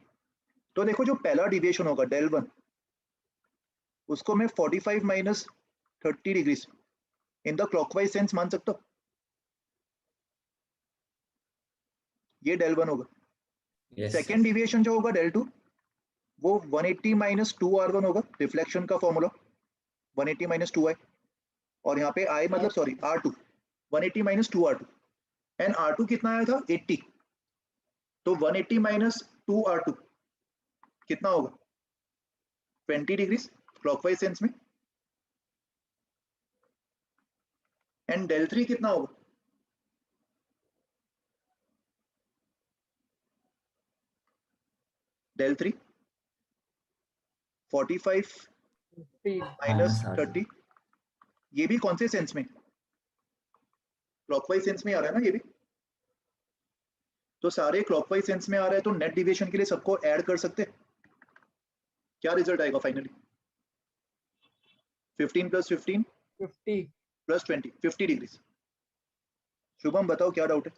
तो देखो जो पहला डिविएशन होगा del1, उसको मैं 45 minus 30 degree in the clockwise sense मान सकता हूँ, ये del1 होगा। सेकेंड डिविएशन जो होगा del2, वो 180 माइनस 2R1 होगा, रिफ्लेक्शन का फॉर्मूला 180 माइनस 2I। और यहाँ पे I मतलब sorry R2, 180 minus 2R2, and R2 कितना आया था 80, तो 180 माइनस 2R2 कितना होगा 20 डिग्री क्लॉकवाइज सेंस में। एंड del3 कितना होगा, del3 45 माइनस 30, ये भी कौन से सेंस में, क्लॉकवाइज सेंस में आ रहा है ना ये भी, तो सारे क्लॉकवाइज सेंस में आ रहा है, तो नेट डिविएशन के लिए सबको ऐड कर सकते हैं, क्या रिजल्ट आएगा finally? 15 plus 15 50 plus 20, 50 degree. Shubham बताओ क्या डाउट है?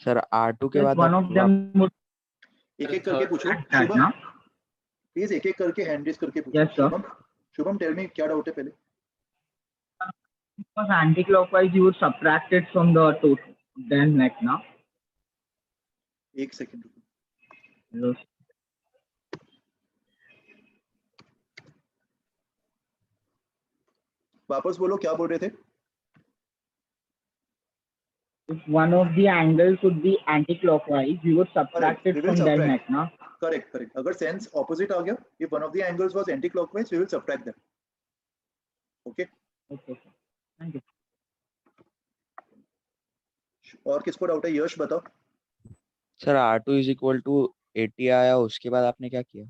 सर R2 के Yes, बाद one of them would एक एक करके पूछो that शुभम, now. प्लीज एक एक करके हैंड रेज करके पूछो। Yes, sir. Shubham tell me क्या डाउट है पहले? Because anti-clockwise, you would subtract it from the total, then next now. एक सेकंड रुको। Hello. वापस बोलो क्या बोल रहे थे? If one of the angles would be anti-clockwise, you would subtract it from that next now. Correct correct, अगर sense opposite आ गया, if one of the angles was anti-clockwise, we will subtract that. Okay? Okay, sir. Thank you. और किसको doubt है? यश बताओ। Sir R2 is equal to 80 आया, उसके बाद आपने क्या किया?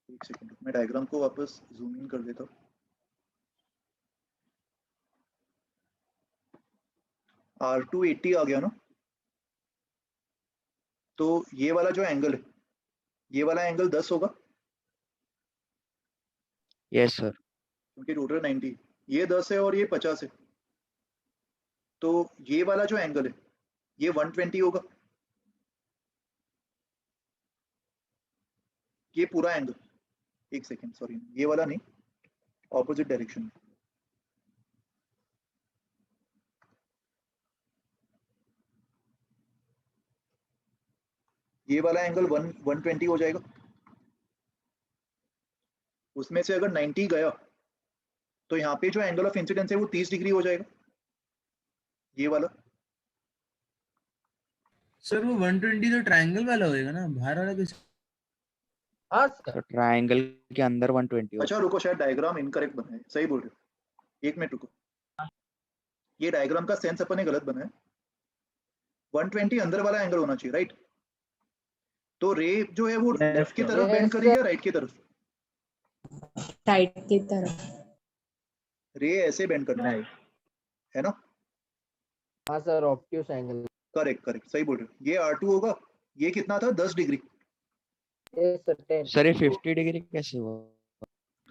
एक सेकंड, मैं डायग्राम को वापस जूम इन कर देता हूँ। R2 80 आ गया ना, तो ये वाला जो एंगल है, ये वाला एंगल 10 होगा। Yes sir. क्योंकि टोटल 90, ये 10 है और ये 50 है, तो ये वाला जो एंगल है ये 120 होगा, ये पूरा एंगल। एक सेकेंड, सॉरी, ये वाला नहीं, ऑपोजिट डायरेक्शन में। ये वाला एंगल 120 हो जाएगा, उसमें से अगर 90 गया तो यहाँ पे जो एंगल ऑफ इंसिडेंस है वो 30 डिग्री हो जाएगा, ये वाला। सर वो 120 तो ट्रायंगल वाला होएगा ना, बाहर वाला कैसे? हाँ तो ट्रायंगल के अंदर 120 अच्छा रुको, शायद डायग्राम इनकरेक्ट बना है, सही बोल रहे हो, एक मिनट रुको, ये डायग्राम का सेंस अपन ने गलत बना है। 120 अंदर वाला एंगल होना चाहिए, राइट? तो रे जो है वो लेफ्ट की तरफ बेंड कर रही है, राइट की तरफ? राइट की तरफ। रे ऐसे बेंड करना है ना? हाँ sir, obtuse angle. Correct correct, सही बोल रहे हो। ये R2 होगा, ये कितना था? 10 डिग्री। सर ये 50 डिग्री कैसे हुआ?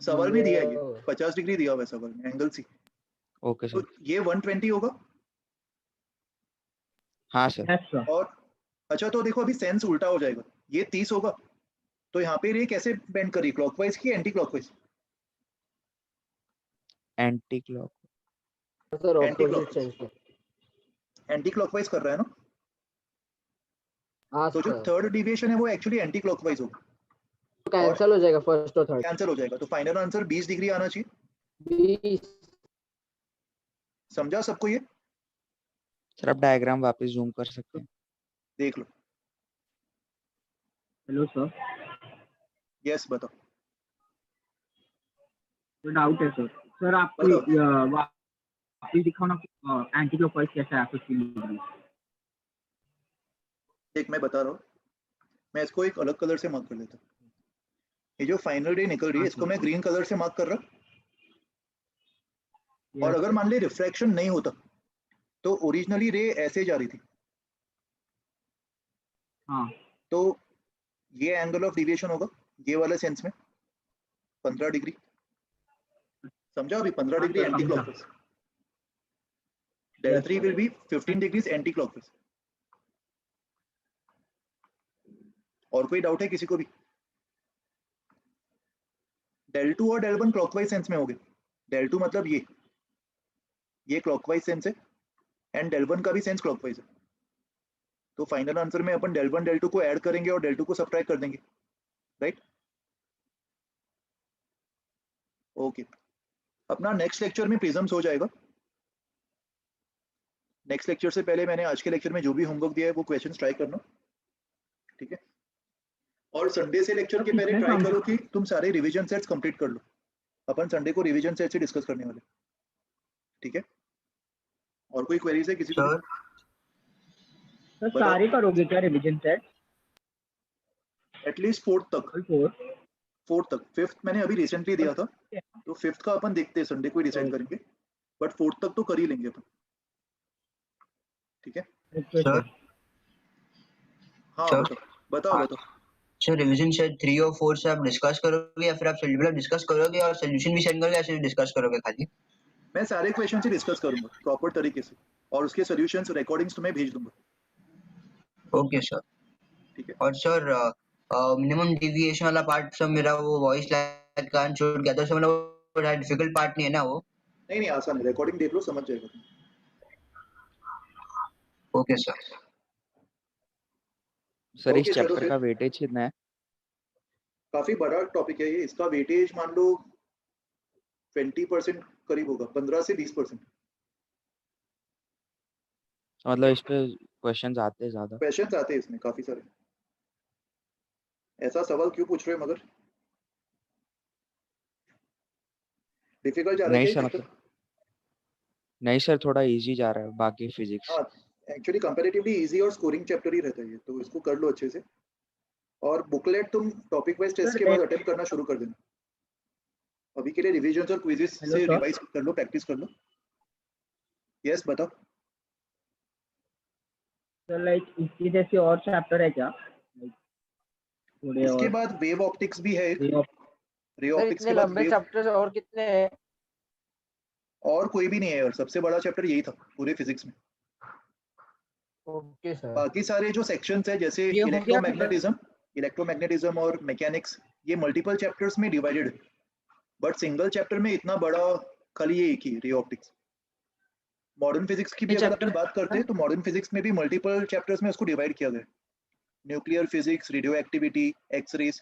सवाल में दिया है ये 50 डिग्री दिया हुआ है सवाल में, एंगल सी। Okay sir. तो ये 120 होगा। हाँ सर। और अच्छा, तो देखो अभी सेंस उल्टा हो जाएगा, ये 30 होगा, तो यहाँ पे रे कैसे बेंड करी, क्लॉकवाइज की anti clockwise? Anti clock. Sir opposite sense में एंटी क्लॉकवाइज कर रहा है ना? हाँ तो जो थर्ड डिविएशन है वो एक्चुअली एंटी क्लॉकवाइज होगा, कैंसिल हो जाएगा फर्स्ट और थर्ड, कैंसिल हो जाएगा, तो फाइनल आंसर 20 डिग्री आना चाहिए। 20। समझा सबको ये? सर आप डायग्राम वापस जूम कर सकते हैं, देख लो। Hello sir. यस बताओ। तो डाउट है सर। सर आपको वापस दिखाओ ना, एंटी क्लॉकवाइज कैसा है 50 डिग्री। देख मैं बता रहा हूँ, मैं इसको एक अलग कलर से मार्क कर लेता हूँ। ये जो फाइनल रे निकल रही है इसको मैं ग्रीन कलर से मार्क कर रहा हूँ, और अगर मान ले रिफ्रैक्शन नहीं होता तो ओरिजिनली रे ऐसे जा रही थी। हाँ। तो ये एंगल ऑफ डिविएशन होगा ये वाला सेंस में 15 डिग्री। समझा अभी? 15 degree anticlockwise. Del 3 will be 15 degrees anticlockwise. और कोई डाउट है किसी को भी? डेल 2 और डेल 1 क्लॉकवाइज सेंस में हो गए। डेल 2 मतलब ये क्लॉकवाइज सेंस है, एंड डेल 1 का भी सेंस क्लॉकवाइज है। तो फाइनल आंसर में अपन डेल 1 डेल 2 को ऐड करेंगे और डेल 2 को सब्ट्रैक्ट कर देंगे, राइट? ओके, अपना नेक्स्ट लेक्चर में प्रिज्म्स हो जाएगा। नेक्स्ट लेक्चर से पहले मैंने आज के लेक्चर में जो भी होमवर्क दिया है वो क्वेश्चंस ट्राई करना, ठीक है? और संडे से लेक्चर के पहले ट्राई करो कि तुम सारे रिवीजन सेट्स कंप्लीट कर लो। अपन संडे को रिवीजन सेट से डिस्कस करने वाले, ठीक है? और कोई क्वेरीज है किसी को? सर सारे करोगे क्या रिवीजन सेट? एटलीस्ट फोर्थ तक। फिफ्थ मैंने अभी रिसेंटली दिया था, तो फिफ्थ का अपन देखते हैं, संडे को ही डिसाइड करेंगे, बट फोर्थ तक तो कर ही लेंगे अपन। ठीक है सर हाँ बताओ। सर रिवीजन सेट 3 और 4 से आप डिस्कस करोगे या फिर आप मतलब डिस्कस करोगे और सोल्यूशन भी सेंड करोगे या सिर्फ डिस्कस करोगे खाली? मैं सारे क्वेश्चन से डिस्कस करूंगा प्रॉपर तरीके से, और उसके सॉल्यूशंस रिकॉर्डिंग्स तुम्हें भेज दूंगा। Okay sir. ठीक है। और सर मिनिमम डेविएशन वाला पार्ट सब मेरा वो वॉइस लैग का छूट गया था, मतलब बड़ा डिफिकल्ट पार्ट नहीं है ना वो? नहीं आसान है, रिकॉर्डिंग देख लो समझ जाएगा। Okay sir. सर इस चैप्टर का वेटेज कितना है? काफी बड़ा टॉपिक है ये, इसका वेटेज मान लो 20% करीब होगा, 15 से 20%। मतलब इस पे क्वेश्चंस आते हैं ज्यादा? क्वेश्चंस आते हैं इसमें काफी सारे। ऐसा सवाल क्यों पूछ रहे हो मगर? डिफिकल्ट जा रहा है क्या? नहीं सर थोड़ा इजी जा रहा है बाकी फिजिक्स। हाँ एक्चुअली कंपैरेटिवली इजी और स्कोरिंग चैप्टर ही रहता है ये, तो इसको कर लो अच्छे से। और बुकलेट तुम टॉपिक वाइज टेस्ट के बाद अटेम्प्ट करना शुरू कर देना। अभी के लिए रिवीजन और क्विज़ेस से रिवाइज कर लो, प्रैक्टिस कर लो। यस बताओ। तो लाइक इसकी जैसे और चैप्टर है क्या? इसके बाद वेव ऑप्टिक्स भी है, रे ऑप्टिक्स के बाद लंबे चैप्टर्स और कितने हैं? और कोई भी नहीं है, और सबसे बड़ा चैप्टर यही था पूरे फिजिक्स में। Okay sir. बाकी सारे जो सेक्शंस है जैसे इलेक्ट्रोमैग्नेटिज्म और मैकेनिक्स, ये मल्टीपल चैप्टर्स में डिवाइडेड है, बट सिंगल चैप्टर में इतना बड़ा खाली ये एक ही रे ऑप्टिक्स। मॉडर्न फिजिक्स की भी अगर अपन बात करते हैं तो मॉडर्न फिजिक्स में भी मल्टीपल चैप्टर्स में उसको डिवाइड किया गया, nuclear physics, radioactivity, x rays.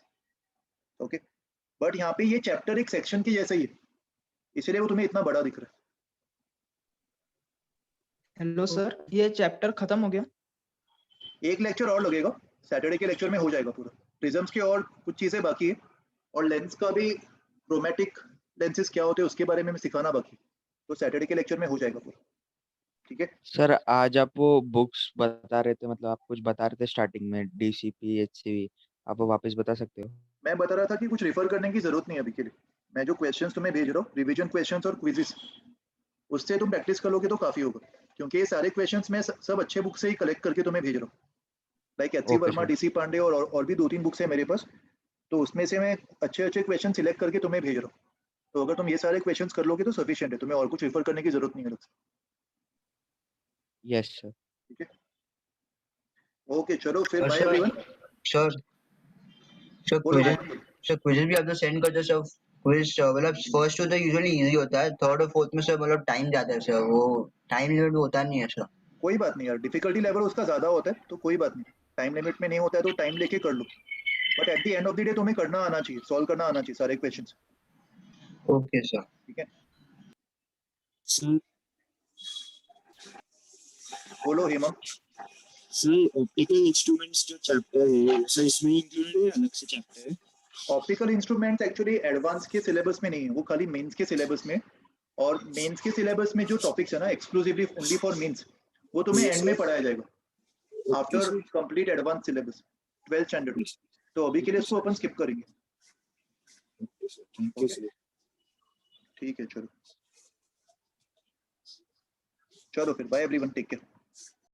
Okay, but यहाँ पे ये चैप्टर एक सेक्शन की जैसा ही है, इसलिए वो तुम्हें इतना बड़ा दिख रहा है। हेलो सर, ये चैप्टर खत्म हो गया? एक लेक्चर और लगेगा, सैटरडे के लेक्चर में हो जाएगा पूरा। प्रिज्म्स के और कुछ चीजें बाकी है, और लेंस का भी, क्रोमेटिक लेंसेज क्या होते हैं उसके बारे में सिखाना बाकी, तो सैटरडे के लेक्चर में हो जाएगा पूरा। ठीक है सर आज आप वो बुक्स बता रहे थे, मतलब आप कुछ बता रहे थे स्टार्टिंग में डीसीपी एचसीवी, आप वो वापस बता सकते हो? मैं बता रहा था कि कुछ रेफर करने की जरूरत नहीं है अभी के लिए। मैं जो क्वेश्चंस तुम्हें भेज रहा हूँ, रिवीजन क्वेश्चंस और क्विज़ेस, उससे तुम प्रैक्टिस कर लोगे तो काफी होगा, क्योंकि ये सारे क्वेश्चंस मैं सब अच्छे बुक से ही कलेक्ट करके तुम्हें भेज रहा हूँ। Like H C Verma, DC Pandey और भी 2-3 बुक्स है मेरे पास, तो उसमें से मैं अच्छे क्वेश्चन सिलेक्ट करके तुम्हें भेज रहा हूँ। तो अगर तुम ये सारे क्वेश्चंस कर लोगे तो सफिशिएंट है, तुम्हें और कुछ रेफर करने की जरूरत नहीं है। Yes sir. ठीक है, ओके चलो फिर बाय एवरीवन। सर क्विज़ भी आप तो सेंड कर दो सर। क्विज मतलब फर्स्ट टू तो यूजुअली इजी होता है, थर्ड और फोर्थ में सर मतलब टाइम ज्यादा है सर, वो टाइम लिमिट होता नहीं है सर। कोई बात नहीं यार, डिफिकल्टी लेवल उसका ज्यादा होता है तो कोई बात नहीं, टाइम लिमिट में नहीं होता है तो टाइम लेके कर लो, but at the end of the day तुम्हें करना आना चाहिए, सॉल्व करना आना चाहिए सारे क्वेश्चंस। Okay sir. ठीक है बोलो हेमा। सर ऑप्टिकल इंस्ट्रूमेंट्स जो चैप्टर है सर इसमें इंक्लूडेड है, अलग से चैप्टर है? ऑप्टिकल इंस्ट्रूमेंट्स एक्चुअली एडवांस के सिलेबस में नहीं है, वो खाली मेंस के सिलेबस में, और मेंस के सिलेबस में जो टॉपिक्स है ना एक्सक्लूसिवली ओनली फॉर मेंस, वो तुम्हें एंड में पढ़ाया जाएगा after complete advance syllabus 12th standard. तो अभी के लिए इसको अपन स्किप करेंगे। ठीक है चलो फिर बाय एवरीवन, टेक केयर।